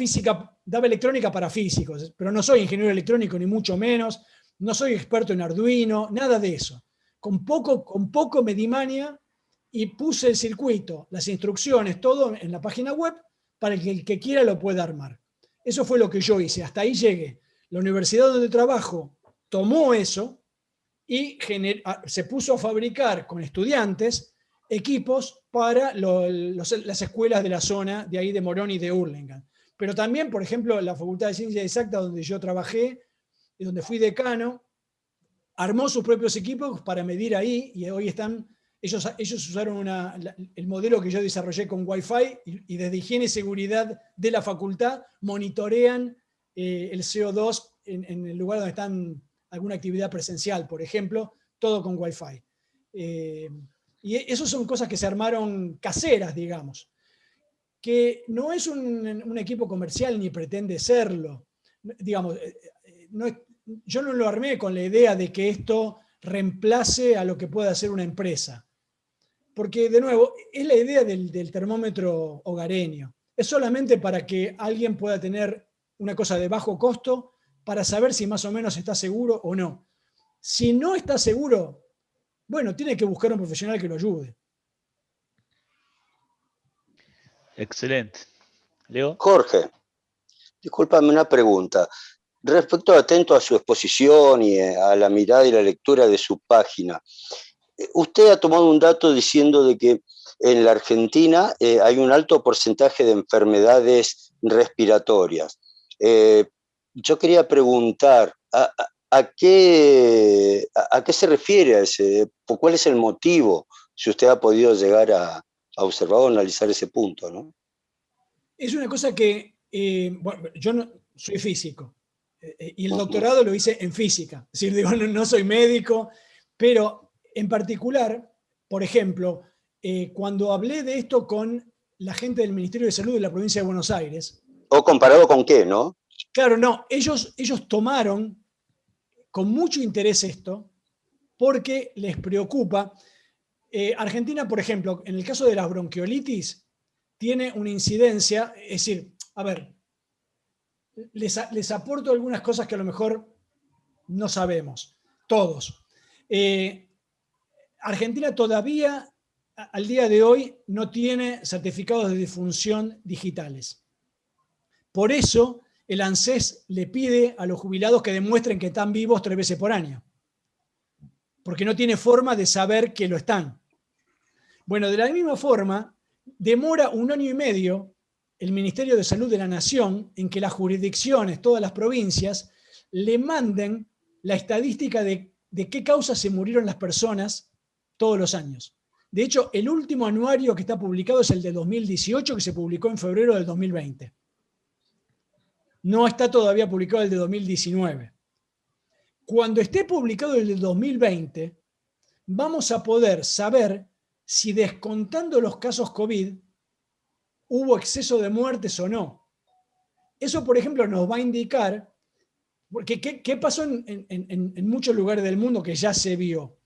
electrónica para físicos, pero no soy ingeniero electrónico ni mucho menos, no soy experto en Arduino, nada de eso. Con poco me di maña y puse el circuito, las instrucciones, todo en la página web para que el que quiera lo pueda armar. Eso fue lo que yo hice, hasta ahí llegué. La universidad donde trabajo tomó eso y se puso a fabricar con estudiantes equipos para las escuelas de la zona, de ahí de Morón y de Hurlingham. Pero también, por ejemplo, la Facultad de Ciencias Exactas, donde yo trabajé y donde fui decano, armó sus propios equipos para medir ahí, y hoy están, ellos usaron el modelo que yo desarrollé con Wi-Fi, y desde higiene y seguridad de la facultad monitorean el CO2 en el lugar donde están alguna actividad presencial, por ejemplo, todo con Wi-Fi. Y eso son cosas que se armaron caseras, digamos, que no es un equipo comercial ni pretende serlo. Digamos, yo no lo armé con la idea de que esto reemplace a lo que pueda hacer una empresa. Porque, de nuevo, es la idea del termómetro hogareño. Es solamente para que alguien pueda tener una cosa de bajo costo para saber si más o menos está seguro o no. Si no está seguro, bueno, tiene que buscar un profesional que lo ayude. Excelente. Leo. Jorge, discúlpame una pregunta. Respecto atento a su exposición y a la mirada y la lectura de su página, usted ha tomado un dato diciendo de que en la Argentina hay un alto porcentaje de enfermedades respiratorias. Yo quería preguntar, ¿a qué se refiere ¿cuál es el motivo, si usted ha podido llegar a observar o analizar ese punto, ¿no? Es una cosa que, bueno, yo no soy físico, y el doctorado lo hice en física. Es decir, digo, no soy médico, pero en particular, por ejemplo, cuando hablé de esto con la gente del Ministerio de Salud de la provincia de Buenos Aires. ¿O comparado con qué, no? Claro, no, ellos tomaron con mucho interés esto porque les preocupa. Argentina, por ejemplo, en el caso de las bronquiolitis, tiene una incidencia, es decir, a ver, les aporto algunas cosas que a lo mejor no sabemos, todos. Argentina todavía, al día de hoy, no tiene certificados de defunción digitales. Por eso, el ANSES le pide a los jubilados que demuestren que están vivos 3 veces por año, porque no tiene forma de saber que lo están. Bueno, de la misma forma, demora 1 año y medio el Ministerio de Salud de la Nación en que las jurisdicciones, todas las provincias, le manden la estadística de qué causas se murieron las personas todos los años. De hecho, el último anuario que está publicado es el de 2018, que se publicó en febrero del 2020. No está todavía publicado el de 2019. Cuando esté publicado el de 2020, vamos a poder saber si, descontando los casos COVID, hubo exceso de muertes o no. Eso, por ejemplo, nos va a indicar, porque ¿qué pasó en muchos lugares del mundo que ya se vio?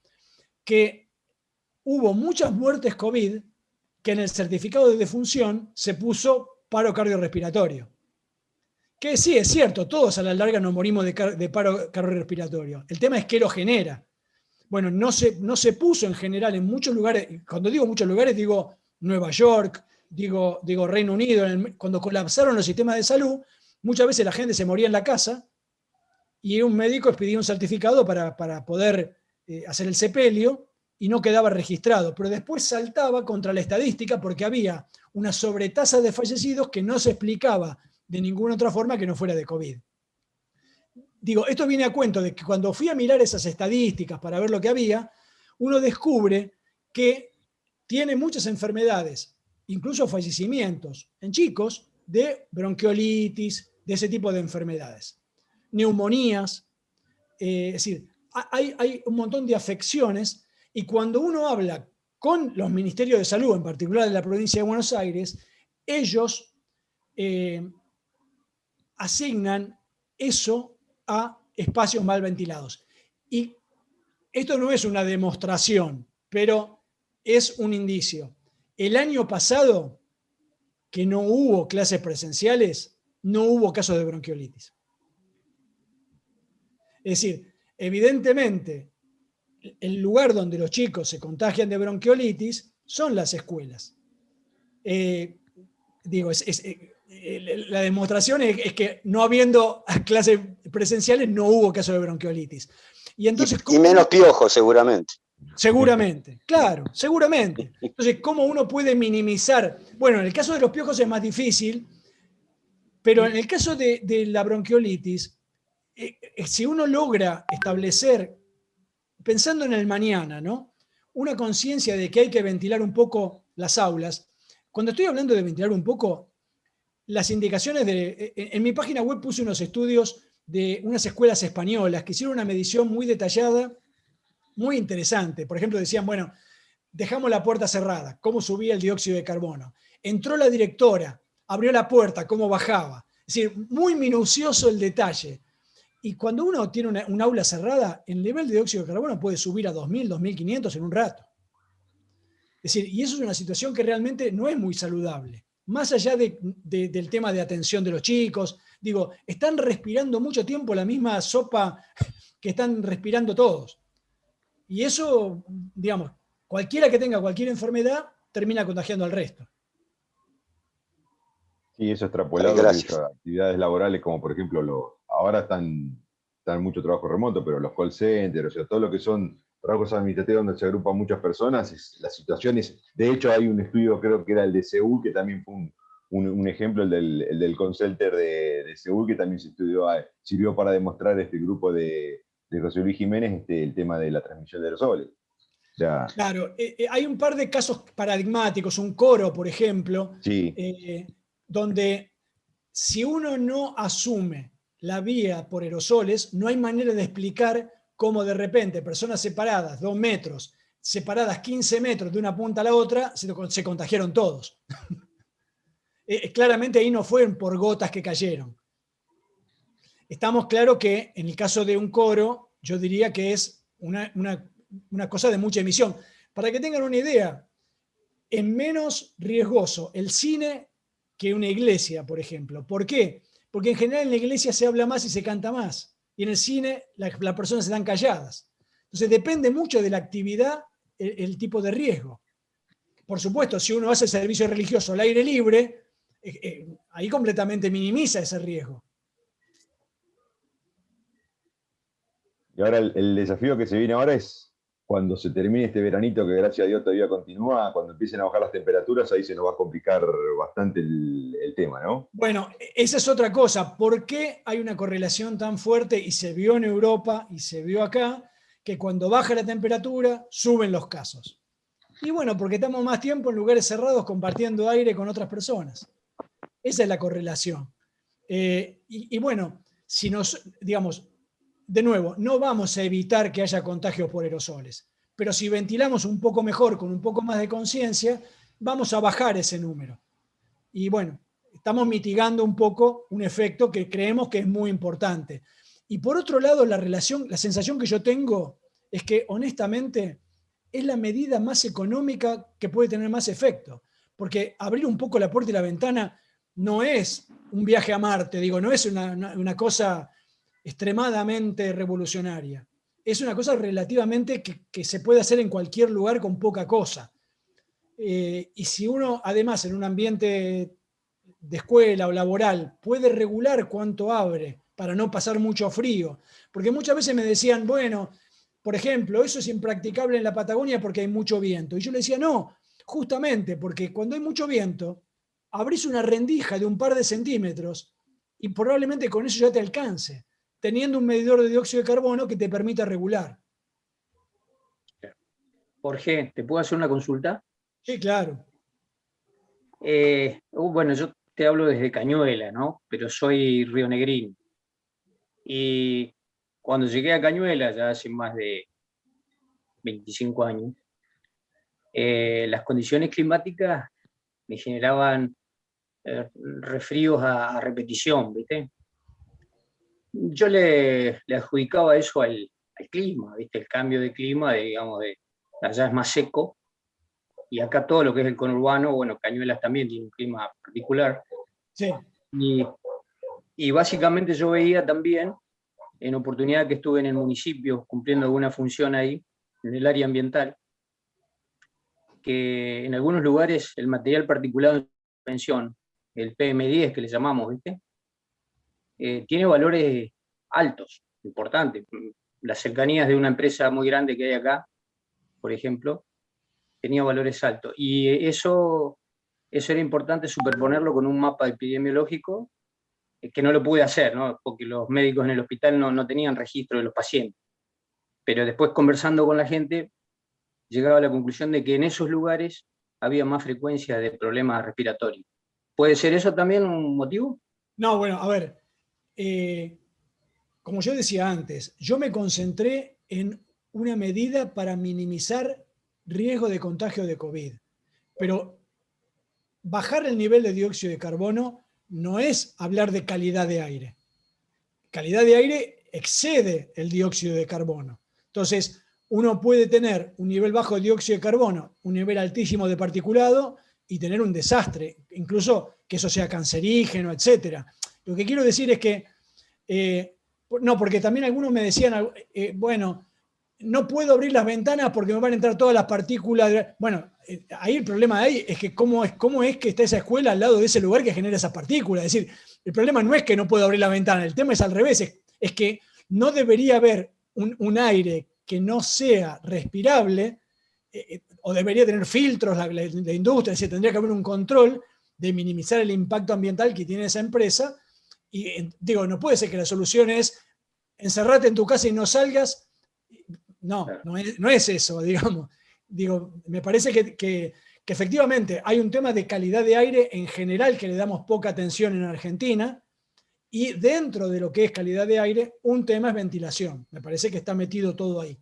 Que hubo muchas muertes COVID que en el certificado de defunción se puso paro cardiorrespiratorio. Que sí, es cierto, todos a la larga nos morimos de paro cardiorrespiratorio. El tema es qué lo genera. Bueno, no se puso en general en muchos lugares. Cuando digo muchos lugares, digo Nueva York, digo Reino Unido. Cuando colapsaron los sistemas de salud, muchas veces la gente se moría en la casa y un médico expedía un certificado para poder hacer el sepelio y no quedaba registrado. Pero después saltaba contra la estadística porque había una sobretasa de fallecidos que no se explicaba de ninguna otra forma que no fuera de COVID. Digo, esto viene a cuento de que cuando fui a mirar esas estadísticas para ver lo que había, uno descubre que tiene muchas enfermedades, incluso fallecimientos en chicos, de bronquiolitis, de ese tipo de enfermedades. Neumonías, es decir, hay un montón de afecciones, y cuando uno habla con los ministerios de salud, en particular de la provincia de Buenos Aires, ellos asignan eso a espacios mal ventilados. Y esto no es una demostración, pero es un indicio. El año pasado, que no hubo clases presenciales, no hubo casos de bronquiolitis. Es decir, evidentemente, el lugar donde los chicos se contagian de bronquiolitis son las escuelas. La demostración es que no habiendo clases presenciales no hubo caso de bronquiolitis. Y, entonces, y menos piojos, seguramente. Seguramente, claro, seguramente. Entonces, ¿cómo uno puede minimizar? Bueno, en el caso de los piojos es más difícil, pero en el caso de la bronquiolitis, si uno logra establecer, pensando en el mañana, ¿no? Una conciencia de que hay que ventilar un poco las aulas. Cuando estoy hablando de ventilar un poco, las indicaciones en mi página web puse unos estudios de unas escuelas españolas que hicieron una medición muy detallada, muy interesante. Por ejemplo, decían, bueno, dejamos la puerta cerrada, cómo subía el dióxido de carbono. Entró la directora, abrió la puerta, cómo bajaba. Es decir, muy minucioso el detalle. Y cuando uno tiene un aula cerrada, el nivel de dióxido de carbono puede subir a 2000, 2500 en un rato. Es decir, y eso es una situación que realmente no es muy saludable. Más allá del tema de atención de los chicos, digo, están respirando mucho tiempo la misma sopa que están respirando todos. Y eso, digamos, cualquiera que tenga cualquier enfermedad termina contagiando al resto. Sí, eso extrapolado Gracias. a actividades laborales como por ejemplo, ahora están mucho trabajo remoto, pero los call centers, o sea, todo lo que son trabajos administrativos donde se agrupan muchas personas, la situación es, de hecho hay un estudio, creo que era el de Seúl, que también fue un ejemplo, el del call center de Seúl, que también se estudió, sirvió para demostrar este grupo de José Luis Jiménez el tema de la transmisión de aerosoles. Ya. Claro, hay un par de casos paradigmáticos, un coro, por ejemplo, Sí, donde si uno no asume la vía por aerosoles, no hay manera de explicar cómo de repente personas separadas 2 metros, separadas 15 metros de una punta a la otra, se contagiaron todos. Claramente ahí no fueron por gotas que cayeron. Estamos claros que en el caso de un coro, yo diría que es una cosa de mucha emisión. Para que tengan una idea, es menos riesgoso el cine que una iglesia, por ejemplo. ¿Por qué? Porque en general en la iglesia se habla más y se canta más. Y en el cine las personas están calladas. Entonces depende mucho de la actividad el tipo de riesgo. Por supuesto, si uno hace servicio religioso al aire libre, ahí completamente minimiza ese riesgo. y ahora el desafío que se viene ahora es cuando se termine este veranito, que gracias a Dios todavía continúa, cuando empiecen a bajar las temperaturas, ahí se nos va a complicar bastante el tema, ¿no? Bueno, esa es otra cosa. ¿Por qué hay una correlación tan fuerte y se vio en Europa y se vio acá que cuando baja la temperatura suben los casos? Y bueno, porque estamos más tiempo en lugares cerrados compartiendo aire con otras personas. Esa es la correlación. Y bueno, si nos, digamos, de nuevo, no vamos a evitar que haya contagios por aerosoles, pero si ventilamos un poco mejor, con un poco más de conciencia, vamos a bajar ese número. Y bueno, estamos mitigando un poco un efecto que creemos que es muy importante. Y por otro lado, la sensación que yo tengo es que honestamente es la medida más económica que puede tener más efecto. Porque abrir un poco la puerta y la ventana no es un viaje a Marte, digo, no es una cosa extremadamente revolucionaria. Es una cosa relativamente que se puede hacer en cualquier lugar con poca cosa. Y si uno, además, en un ambiente de escuela o laboral, puede regular cuánto abre para no pasar mucho frío, porque muchas veces me decían, bueno, por ejemplo, eso es impracticable en la Patagonia porque hay mucho viento. Y yo le decía, no, justamente porque cuando hay mucho viento, abrís una rendija de un par de centímetros y probablemente con eso ya te alcance, teniendo un medidor de dióxido de carbono que te permita regular. Jorge, ¿te puedo hacer una consulta? Sí, claro. Bueno, yo te hablo desde Cañuela, ¿no? Pero soy rionegrín. Y cuando llegué a Cañuela, ya hace más de 25 años, las condiciones climáticas me generaban resfríos a repetición, ¿viste? Yo le adjudicaba eso al clima, ¿viste? El cambio de clima, digamos, allá es más seco, y acá todo lo que es el conurbano, bueno, Cañuelas también tiene un clima particular. Sí. Y básicamente yo veía también, en oportunidad que estuve en el municipio cumpliendo alguna función ahí, en el área ambiental, que en algunos lugares el material particulado de suspensión, el PM10 que le llamamos, ¿viste? Tiene valores altos, importantes. Las cercanías de una empresa muy grande que hay acá por ejemplo, tenía valores altos. Y eso era importante superponerlo con un mapa epidemiológico, que no lo pude hacer, ¿no? Porque los médicos en el hospital no tenían registro de los pacientes. Pero después, conversando con la gente, llegaba a la conclusión de que en esos lugares había más frecuencia de problemas respiratorios. ¿Puede ser eso también un motivo? No, bueno, a ver, como yo decía antes, yo me concentré en una medida para minimizar riesgo de contagio de COVID, pero bajar el nivel de dióxido de carbono no es hablar de calidad de aire. Calidad de aire excede el dióxido de carbono. Entonces, uno puede tener un nivel bajo de dióxido de carbono, un nivel altísimo de particulado y tener un desastre, incluso que eso sea cancerígeno, etc. Lo que quiero decir es que, no, porque también algunos me decían, bueno, no puedo abrir las ventanas porque me van a entrar todas las partículas. Bueno, ahí el problema de ahí es que cómo es que está esa escuela al lado de ese lugar que genera esas partículas. Es decir, el problema no es que no puedo abrir la ventana, el tema es al revés, es que no debería haber un aire que no sea respirable, o debería tener filtros la industria, es decir, tendría que haber un control de minimizar el impacto ambiental que tiene esa empresa. Y digo, no puede ser que la solución es encerrate en tu casa y no salgas. No es eso, digamos. Digo, me parece que efectivamente hay un tema de calidad de aire en general que le damos poca atención en Argentina, y dentro de lo que es calidad de aire, un tema es ventilación. Me parece que está metido todo ahí.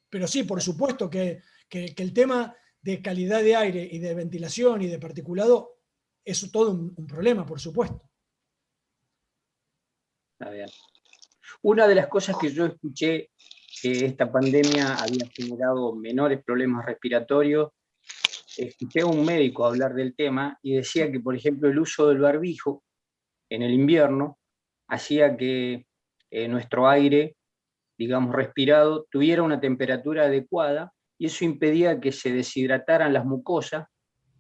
Pero sí, por supuesto que el tema de calidad de aire y de ventilación y de particulado es todo un problema, por supuesto. A ver. Una de las cosas que yo escuché que esta pandemia había generado menores problemas respiratorios, escuché a un médico hablar del tema y decía que, por ejemplo, el uso del barbijo en el invierno hacía que nuestro aire, digamos, respirado, tuviera una temperatura adecuada, y eso impedía que se deshidrataran las mucosas,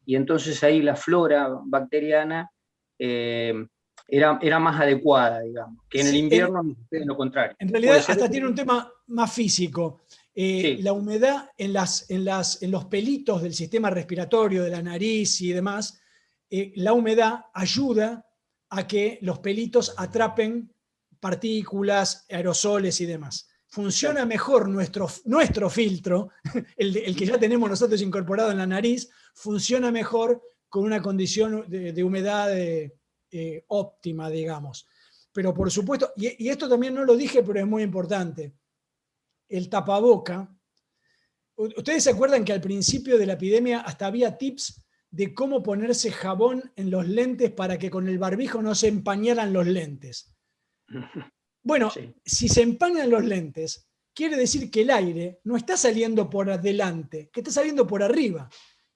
y entonces ahí la flora bacteriana era más adecuada, digamos, que en el invierno sucede lo contrario. En realidad hasta tiene un tema más físico. Sí. La humedad en los pelitos del sistema respiratorio, de la nariz y demás, la humedad ayuda a que los pelitos atrapen partículas, aerosoles y demás. Funciona mejor nuestro filtro, el que ya tenemos nosotros incorporado en la nariz, funciona mejor con una condición de humedad óptima, digamos. Pero por supuesto, y esto también no lo dije, pero es muy importante, el tapaboca. ¿Ustedes se acuerdan que al principio de la epidemia hasta había tips de cómo ponerse jabón en los lentes para que con el barbijo no se empañaran los lentes? Bueno, sí. Si se empañan los lentes, quiere decir que el aire no está saliendo por adelante, que está saliendo por arriba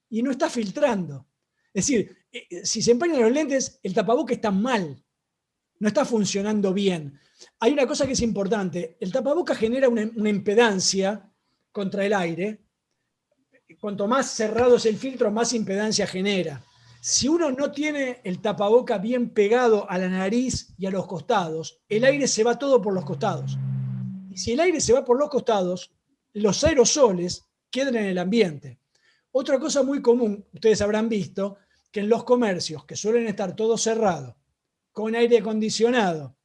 y no está filtrando. Es decir, si se empañan los lentes, el tapaboca está mal, no está funcionando bien. Hay una cosa que es importante, el tapaboca genera una impedancia contra el aire. Cuanto más cerrado es el filtro, más impedancia genera. Si uno no tiene el tapaboca bien pegado a la nariz y a los costados, el aire se va todo por los costados. Y si el aire se va por los costados, los aerosoles quedan en el ambiente. Otra cosa muy común, ustedes habrán visto, que en los comercios, que suelen estar todos cerrados, con aire acondicionado,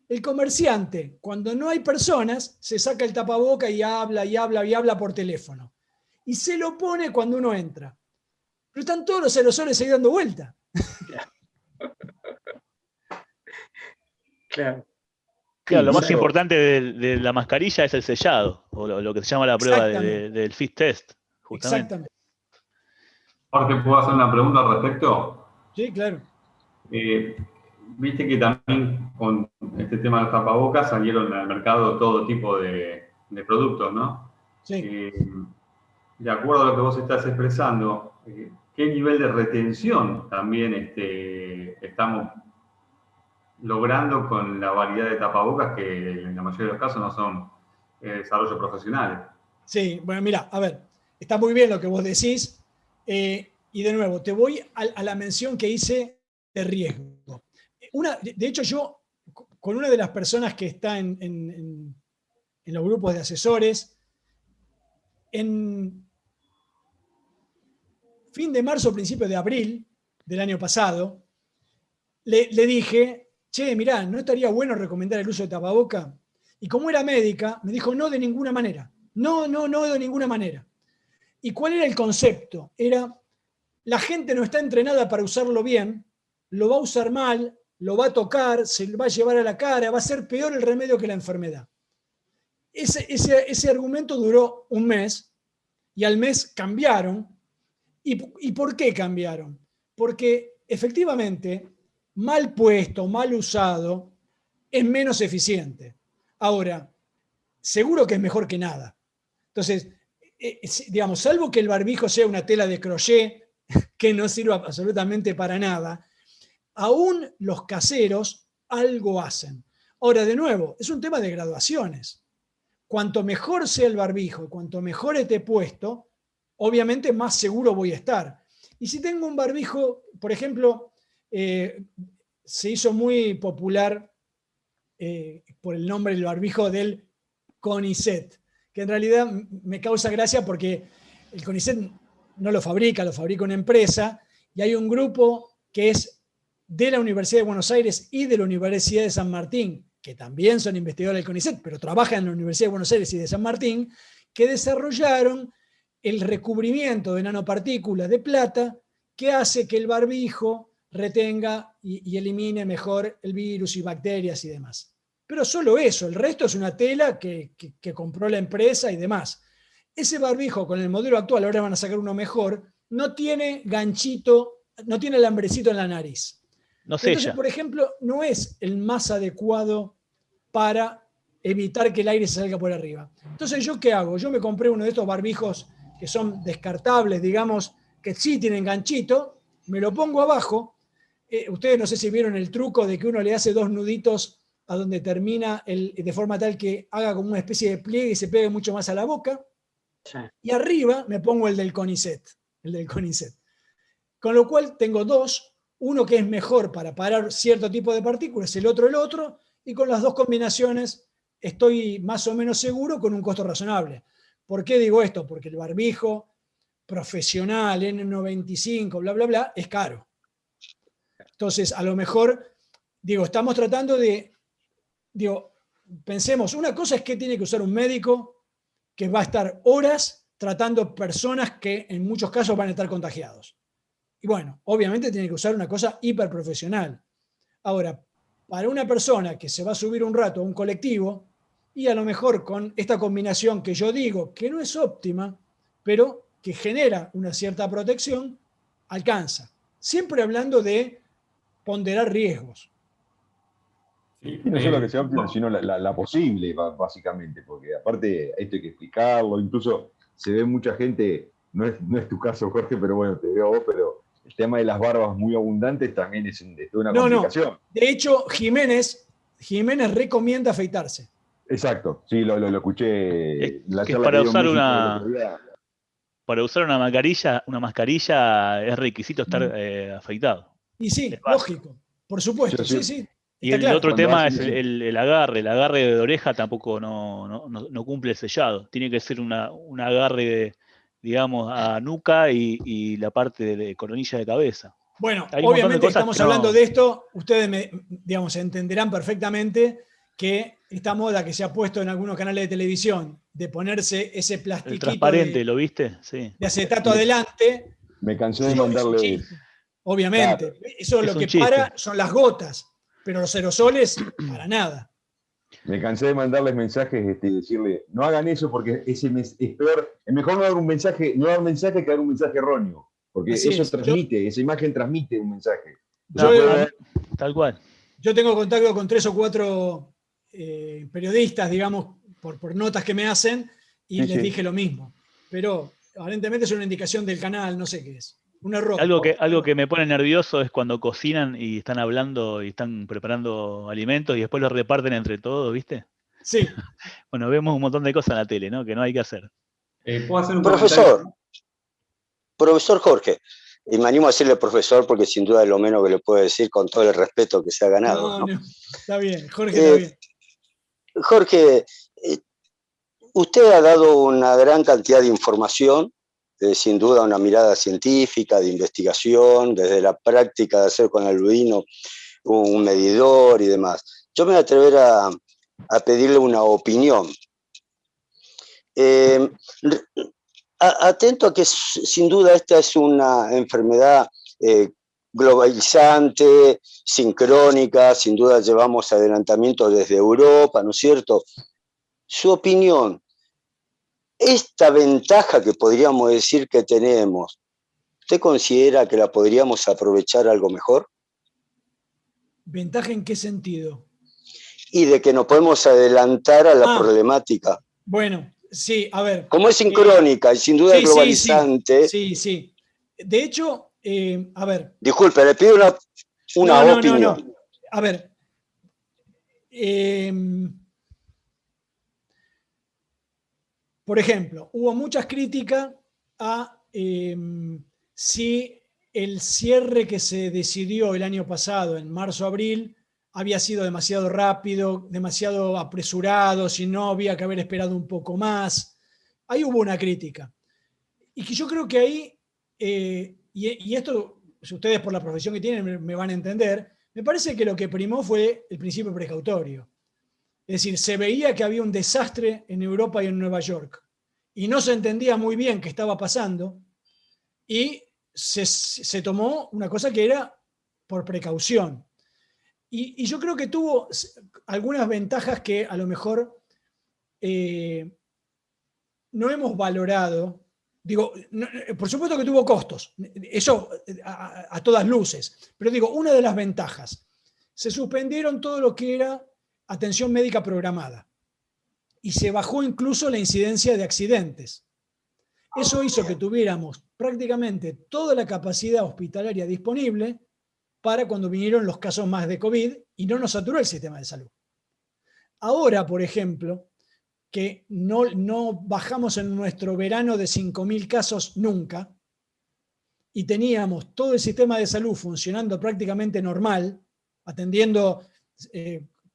el comerciante, cuando no hay personas, se saca el tapaboca y habla y habla y habla por teléfono. Y se lo pone cuando uno entra. Pero están todos los aerosoles ahí dando vuelta. Claro. Claro, lo más importante de la mascarilla es el sellado, o lo que se llama la prueba del fit test, justamente. Exactamente. Jorge, ¿puedo hacer una pregunta al respecto? Sí, claro. Viste que también con este tema del tapabocas salieron al mercado todo tipo de productos, ¿no? Sí. De acuerdo a lo que vos estás expresando, ¿qué nivel de retención también estamos logrando con la variedad de tapabocas que en la mayoría de los casos no son desarrollos profesionales? Sí, bueno, mira, a ver, está muy bien lo que vos decís, y de nuevo, te voy a la mención que hice de riesgo. De hecho, yo, con una de las personas que está en los grupos de asesores, en fin de marzo, principio de abril del año pasado, le dije, che, mirá, ¿no estaría bueno recomendar el uso de tapaboca? Y como era médica, me dijo, no, de ninguna manera. No, de ninguna manera. ¿Y cuál era el concepto? Era, la gente no está entrenada para usarlo bien, lo va a usar mal, lo va a tocar, se lo va a llevar a la cara, va a ser peor el remedio que la enfermedad. Ese argumento duró un mes y al mes cambiaron. ¿Y por qué cambiaron? Porque efectivamente, mal puesto, mal usado, es menos eficiente. Ahora, seguro que es mejor que nada. Entonces, digamos, salvo que el barbijo sea una tela de crochet que no sirva absolutamente para nada, aún los caseros algo hacen. Ahora, de nuevo, es un tema de graduaciones. Cuanto mejor sea el barbijo, cuanto mejor esté puesto, obviamente más seguro voy a estar. Y si tengo un barbijo, por ejemplo, se hizo muy popular por el nombre del barbijo del CONICET, que en realidad me causa gracia porque el CONICET no lo fabrica una empresa, y hay un grupo que es de la Universidad de Buenos Aires y de la Universidad de San Martín, que también son investigadores del CONICET, pero trabajan en la Universidad de Buenos Aires y de San Martín, que desarrollaron el recubrimiento de nanopartículas de plata que hace que el barbijo retenga y elimine mejor el virus y bacterias y demás. Pero solo eso, el resto es una tela que compró la empresa y demás. Ese barbijo con el modelo actual, ahora van a sacar uno mejor, no tiene ganchito, no tiene alambrecito en la nariz. No sella. Entonces, por ejemplo, no es el más adecuado para evitar que el aire se salga por arriba. Entonces, ¿yo qué hago? Yo me compré uno de estos barbijos que son descartables, digamos, que sí tienen ganchito, me lo pongo abajo. Ustedes no sé si vieron el truco de que uno le hace 2 nuditos a donde termina de forma tal que haga como una especie de pliegue y se pegue mucho más a la boca. Sí. Y arriba me pongo el del CONICET. Con lo cual tengo 2, uno que es mejor para parar cierto tipo de partículas, el otro, y con las 2 combinaciones estoy más o menos seguro con un costo razonable. ¿Por qué digo esto? Porque el barbijo profesional, N95, bla, bla, bla, es caro. Entonces, a lo mejor, estamos tratando de, pensemos, una cosa es que tiene que usar un médico que va a estar horas tratando personas que en muchos casos van a estar contagiados. Y bueno, obviamente tiene que usar una cosa hiperprofesional. Ahora, para una persona que se va a subir un rato a un colectivo, y a lo mejor con esta combinación que yo digo que no es óptima, pero que genera una cierta protección, alcanza. Siempre hablando de ponderar riesgos. Sí, no solo que sea óptima, sino la posible, básicamente, porque aparte esto hay que explicarlo, incluso se ve mucha gente, no es tu caso, Jorge, pero bueno, te veo a vos, pero el tema de las barbas muy abundantes también es una complicación. No. De hecho, Jiménez recomienda afeitarse. Exacto, sí, lo escuché. Para usar una mascarilla es requisito estar afeitado. Y sí, lógico, por supuesto, sí. Y el otro tema es el agarre. El agarre de oreja tampoco no cumple el sellado. Tiene que ser un agarre, digamos, a nuca y la parte de coronilla de cabeza. Bueno, obviamente estamos hablando de esto, ustedes entenderán perfectamente que esta moda que se ha puesto en algunos canales de televisión de ponerse ese plastiquito el transparente, ¿lo viste? Sí. De acetato adelante. Me cansé de mandarle. Obviamente, claro, eso lo que para son las gotas, pero los aerosoles para nada. Me cansé de mandarles mensajes y decirle, no hagan eso porque es peor. Es mejor no dar un mensaje que dar un mensaje erróneo, porque esa imagen transmite un mensaje. Tal cual. Yo tengo contacto con 3 o 4 periodistas, digamos, por notas que me hacen, y les dije lo mismo. Pero aparentemente es una indicación del canal, no sé qué es. Un error. Algo que me pone nervioso es cuando cocinan y están hablando y están preparando alimentos y después los reparten entre todos, ¿viste? Sí. Bueno, vemos un montón de cosas en la tele, ¿no? Que no hay que hacer. ¿Puedo hacer un Profesor Jorge, y me animo a decirle profesor porque sin duda es lo menos que le puedo decir con todo el respeto que se ha ganado. No. Está bien, Jorge, está bien. Jorge, Usted ha dado una gran cantidad de información, sin duda una mirada científica, de investigación, desde la práctica de hacer con Arduino un medidor y demás. Yo me voy a atrever a pedirle una opinión. Atento a que sin duda esta es una enfermedad globalizante, sincrónica, sin duda llevamos adelantamientos desde Europa, ¿no es cierto? Su opinión, esta ventaja que podríamos decir que tenemos, ¿usted considera que la podríamos aprovechar algo mejor? ¿Ventaja en qué sentido? Y de que nos podemos adelantar a la problemática. Bueno, sí, a ver. Como es sincrónica y sin duda sí, globalizante. Sí. De hecho, a ver. Disculpe, le pido una opinión. No. A ver. Por ejemplo, hubo muchas críticas a si el cierre que se decidió el año pasado, en marzo-abril, había sido demasiado rápido, demasiado apresurado, si no había que haber esperado un poco más. Ahí hubo una crítica. Y que yo creo que ahí, y esto, si ustedes por la profesión que tienen me van a entender, me parece que lo que primó fue el principio precautorio. Es decir, se veía que había un desastre en Europa y en Nueva York, y no se entendía muy bien qué estaba pasando, y se tomó una cosa que era por precaución. Y yo creo que tuvo algunas ventajas que a lo mejor no hemos valorado. Digo, no, por supuesto que tuvo costos, eso a todas luces, pero digo, una de las ventajas, se suspendieron todo lo que era atención médica programada y se bajó incluso la incidencia de accidentes. Eso hizo que tuviéramos prácticamente toda la capacidad hospitalaria disponible para cuando vinieron los casos más de COVID y no nos saturó el sistema de salud. Ahora, por ejemplo, que no bajamos en nuestro verano de 5.000 casos nunca, y teníamos todo el sistema de salud funcionando prácticamente normal, atendiendo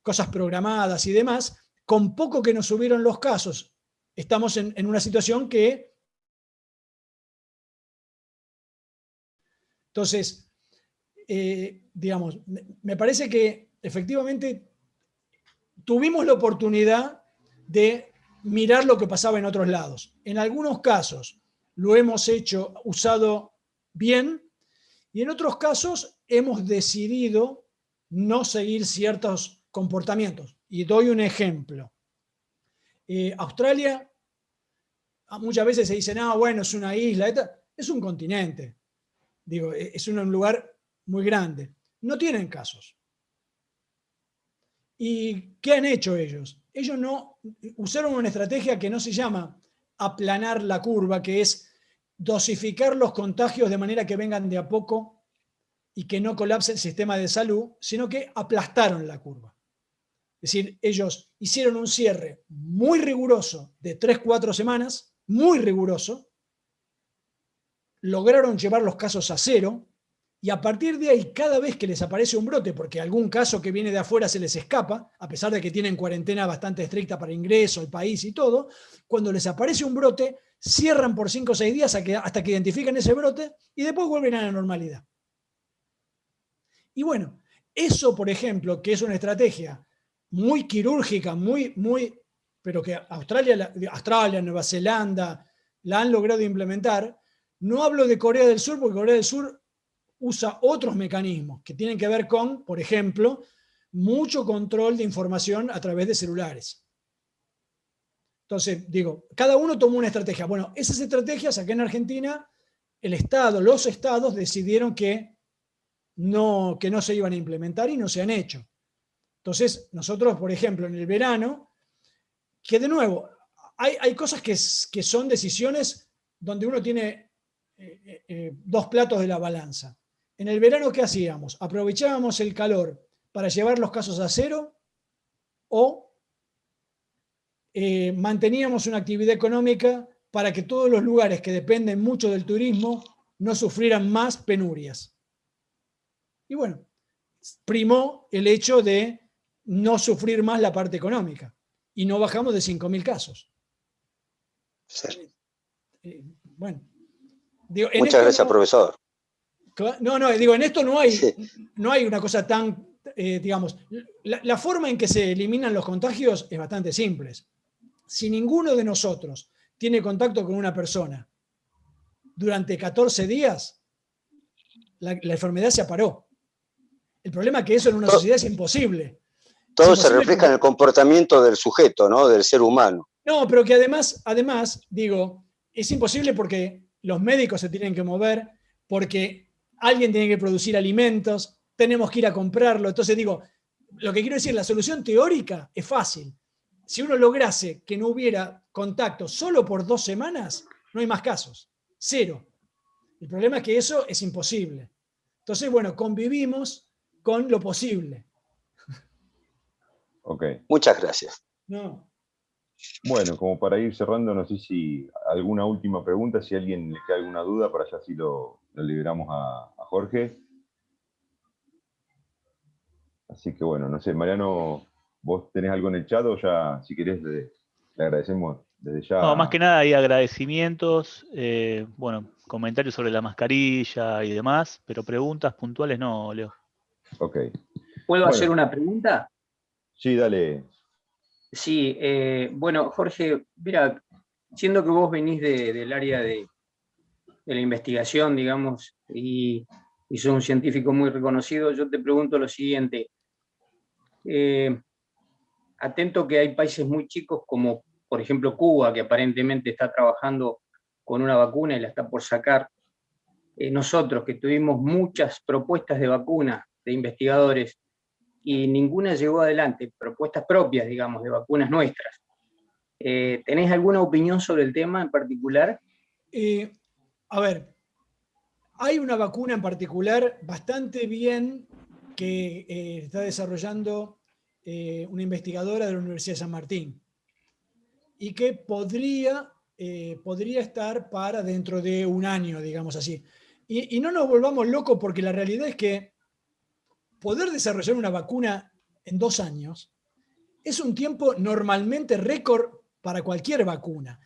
cosas programadas y demás, con poco que nos subieron los casos, estamos en una situación que... Entonces, digamos, me parece que efectivamente tuvimos la oportunidad de mirar lo que pasaba en otros lados. En algunos casos lo hemos usado bien, y en otros casos hemos decidido no seguir ciertos comportamientos. Y doy un ejemplo. Australia, muchas veces se dice, no, bueno, es una isla, es un continente. Digo, es un lugar muy grande. No tienen casos. ¿Y qué han hecho ellos? Ellos usaron una estrategia que no se llama aplanar la curva, que es dosificar los contagios de manera que vengan de a poco y que no colapse el sistema de salud, sino que aplastaron la curva. Es decir, ellos hicieron un cierre muy riguroso de 3-4 semanas, muy riguroso, lograron llevar los casos a cero, y a partir de ahí, cada vez que les aparece un brote, porque algún caso que viene de afuera se les escapa, a pesar de que tienen cuarentena bastante estricta para ingreso al país y todo, cuando les aparece un brote, cierran por 5 o 6 días hasta que identifican ese brote y después vuelven a la normalidad. Y bueno, eso, por ejemplo, que es una estrategia muy quirúrgica, pero que Australia, Nueva Zelanda la han logrado implementar. No hablo de Corea del Sur, porque Corea del Sur usa otros mecanismos que tienen que ver con, por ejemplo, mucho control de información a través de celulares. Entonces, digo, cada uno tomó una estrategia. Bueno, esas estrategias acá en Argentina, los estados decidieron que no se iban a implementar y no se han hecho. Entonces, nosotros, por ejemplo, en el verano, que de nuevo, hay cosas que son decisiones donde uno tiene dos platos de la balanza. En el verano, ¿qué hacíamos? ¿Aprovechábamos el calor para llevar los casos a cero o manteníamos una actividad económica para que todos los lugares que dependen mucho del turismo no sufrieran más penurias? Y bueno, primó el hecho de no sufrir más la parte económica y no bajamos de 5.000 casos. Bueno, digo, Muchas gracias, profesor. Digo, en esto no hay, Sí. no hay una cosa tan, digamos, la forma en que se eliminan los contagios es bastante simple. Si ninguno de nosotros tiene contacto con una persona durante 14 días, la enfermedad se aparó. El problema es que eso en una sociedad es imposible. Todo Es se imposible refleja porque, en el comportamiento del sujeto, ¿no? Del ser humano. no, pero que además, digo, es imposible porque los médicos se tienen que mover, porque alguien tiene que producir alimentos, tenemos que ir a comprarlo. Entonces digo, lo que quiero decir, la solución teórica es fácil. Si uno lograse que no hubiera contacto solo por 2 semanas, no hay más casos. 0. El problema es que eso es imposible. Entonces, bueno, convivimos con lo posible. Ok. Muchas gracias. No. Bueno, como para ir cerrando, no sé si alguna última pregunta, si a alguien le queda alguna duda, para allá si lo liberamos a Jorge. Así que bueno, no sé, Mariano, ¿vos tenés algo en el chat o ya, si querés, le agradecemos desde ya? No, más que nada hay agradecimientos, bueno, comentarios sobre la mascarilla y demás, pero preguntas puntuales no, Leo. Ok. ¿Puedo Bueno. hacer una pregunta? Sí, dale. Sí, bueno, Jorge, mira, siendo que vos venís del área de la investigación, digamos, y sos un científico muy reconocido, yo te pregunto lo siguiente. Atento que hay países muy chicos como, por ejemplo, Cuba, que aparentemente está trabajando con una vacuna y la está por sacar. Nosotros, que tuvimos muchas propuestas de vacunas de investigadores y ninguna llegó adelante, propuestas propias, digamos, de vacunas nuestras. ¿Tenés alguna opinión sobre el tema en particular? A ver, hay una vacuna en particular bastante bien que está desarrollando una investigadora de la Universidad de San Martín y que podría estar para dentro de un año, digamos así. Y no nos volvamos locos porque la realidad es que poder desarrollar una vacuna en 2 años es un tiempo normalmente récord para cualquier vacuna.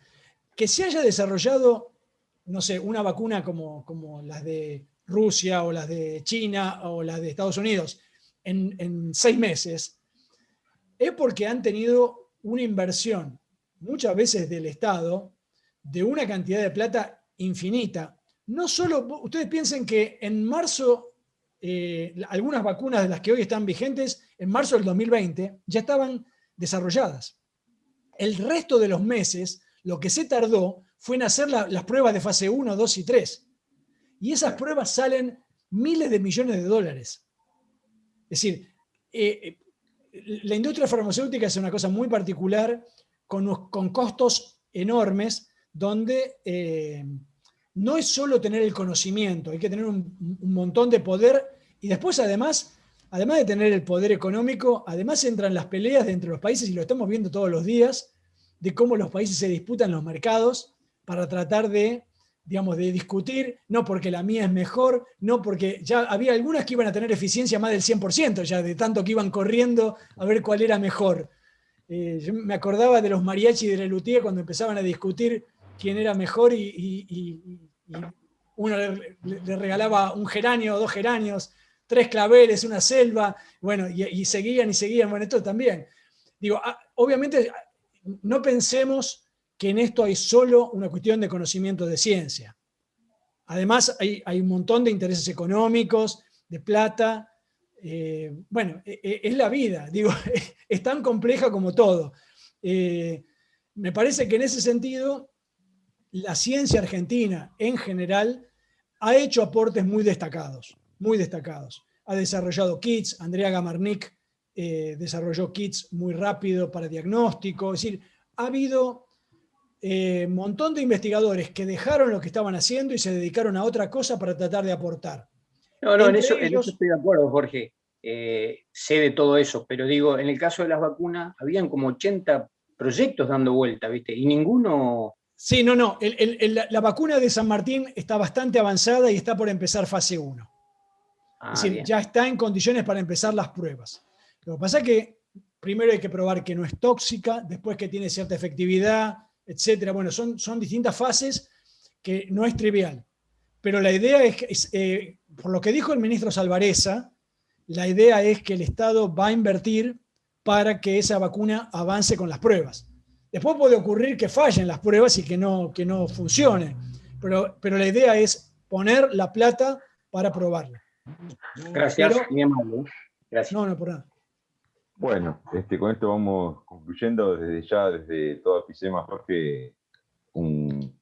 Que se haya desarrollado, no sé, una vacuna como las de Rusia o las de China o las de Estados Unidos en 6 meses, es porque han tenido una inversión, muchas veces del Estado, de una cantidad de plata infinita. No solo, ustedes piensen que en marzo, algunas vacunas de las que hoy están vigentes, en marzo del 2020 ya estaban desarrolladas. El resto de los meses, lo que se tardó fue en hacer las pruebas de fase 1, 2 y 3. Y esas pruebas salen miles de millones de dólares. Es decir, la industria farmacéutica es una cosa muy particular, con costos enormes, donde no es solo tener el conocimiento, hay que tener un montón de poder y después además de tener el poder económico, además entran las peleas de entre los países y lo estamos viendo todos los días, de cómo los países se disputan los mercados para tratar de, digamos, de discutir, no porque la mía es mejor, no porque ya había algunas que iban a tener eficiencia más del 100%, ya de tanto que iban corriendo a ver cuál era mejor. Yo me acordaba de los mariachi de Lelutier cuando empezaban a discutir quién era mejor y uno le regalaba un geranio, 2 geranios, 3 claveles, una selva, bueno, y seguían y seguían. Bueno, esto también. Digo, obviamente no pensemos que en esto hay solo una cuestión de conocimiento de ciencia. Además, hay un montón de intereses económicos, de plata. Bueno, es la vida, digo, es tan compleja como todo. Me parece que en ese sentido, la ciencia argentina en general ha hecho aportes muy destacados, muy destacados. Ha desarrollado kits, Andrea Gamarnik desarrolló kits muy rápido para diagnóstico, es decir, ha habido un montón de investigadores que dejaron lo que estaban haciendo y se dedicaron a otra cosa para tratar de aportar. No, en Entre eso ellos, estoy de acuerdo, Jorge. Sé de todo eso, pero digo, en el caso de las vacunas, habían como 80 proyectos dando vuelta, ¿viste? Y ninguno... Sí, no. La vacuna de San Martín está bastante avanzada y está por empezar fase 1. Es decir, bien. ya está en condiciones para empezar las pruebas. Lo que pasa es que primero hay que probar que no es tóxica, después que tiene cierta efectividad, etcétera. Bueno, son distintas fases que no es trivial. Pero la idea es, por lo que dijo el ministro Salvarezza, la idea es que el Estado va a invertir para que esa vacuna avance con las pruebas. Después puede ocurrir que fallen las pruebas y que no funcione, pero la idea es poner la plata para probarla. Gracias, Pero, muy amable. Gracias. no, por nada. Bueno, con esto vamos concluyendo desde todo Apicema, Jorge, un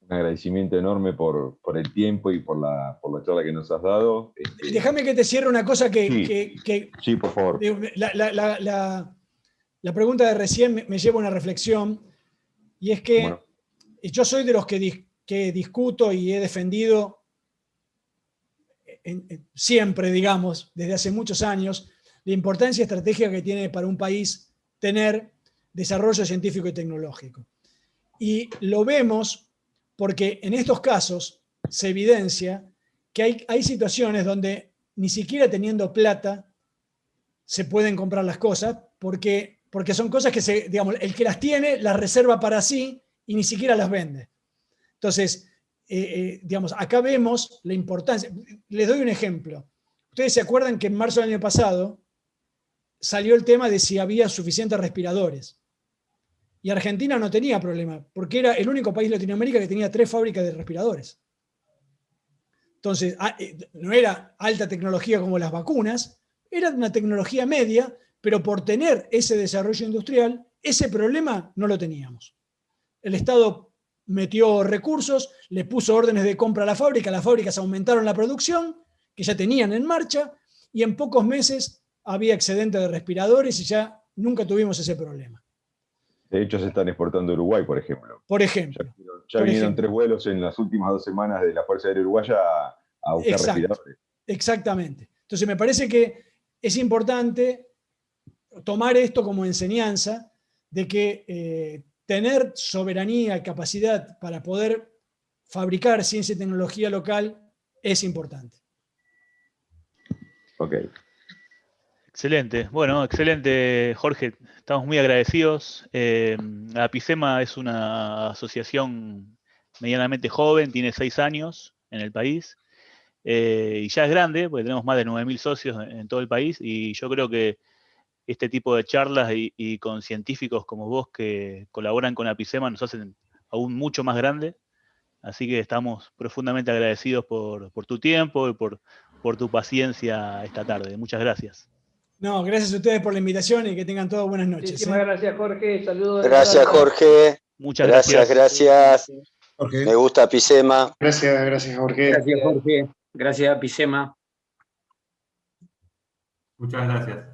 agradecimiento enorme por el tiempo y por la charla que nos has dado. Déjame que te cierre una cosa Sí, por favor. La pregunta de recién me lleva a una reflexión, y es que Bueno. yo soy de los que discuto y he defendido siempre, digamos, desde hace muchos años, la importancia estratégica que tiene para un país tener desarrollo científico y tecnológico. Y lo vemos porque en estos casos se evidencia que hay situaciones donde ni siquiera teniendo plata se pueden comprar las cosas, porque son cosas que digamos, el que las tiene las reserva para sí y ni siquiera las vende. Entonces, digamos, acá vemos la importancia. Les doy un ejemplo. Ustedes se acuerdan que en marzo del año pasado salió el tema de si había suficientes respiradores. Y Argentina no tenía problema, porque era el único país de Latinoamérica que tenía 3 fábricas de respiradores. Entonces, no era alta tecnología como las vacunas, era una tecnología media, pero por tener ese desarrollo industrial, ese problema no lo teníamos. El Estado metió recursos, le puso órdenes de compra a las fábricas aumentaron la producción, que ya tenían en marcha, y en pocos meses había excedente de respiradores y ya nunca tuvimos ese problema. De hecho, se están exportando a Uruguay, por ejemplo. Por ejemplo. Ya vinieron 3 vuelos en las últimas 2 semanas de la Fuerza Aérea Uruguaya a buscar respiradores. Exactamente. Entonces me parece que es importante tomar esto como enseñanza de que tener soberanía y capacidad para poder fabricar ciencia y tecnología local es importante. Ok. Excelente. Bueno, excelente, Jorge. Estamos muy agradecidos. Apicema es una asociación medianamente joven, tiene 6 años en el país. Y ya es grande, porque tenemos más de 9.000 socios en todo el país, y yo creo que este tipo de charlas y con científicos como vos que colaboran con Apicema nos hacen aún mucho más grande, así que estamos profundamente agradecidos por tu tiempo y por tu paciencia esta tarde. Muchas gracias. No, gracias a ustedes por la invitación y que tengan todas buenas noches. Muchísimas gracias, Jorge. Saludos. Gracias, Jorge. Muchas gracias. Gracias. Jorge. Me gusta Apicema. Gracias, Jorge. Gracias, Jorge. Gracias, Apicema. Muchas gracias.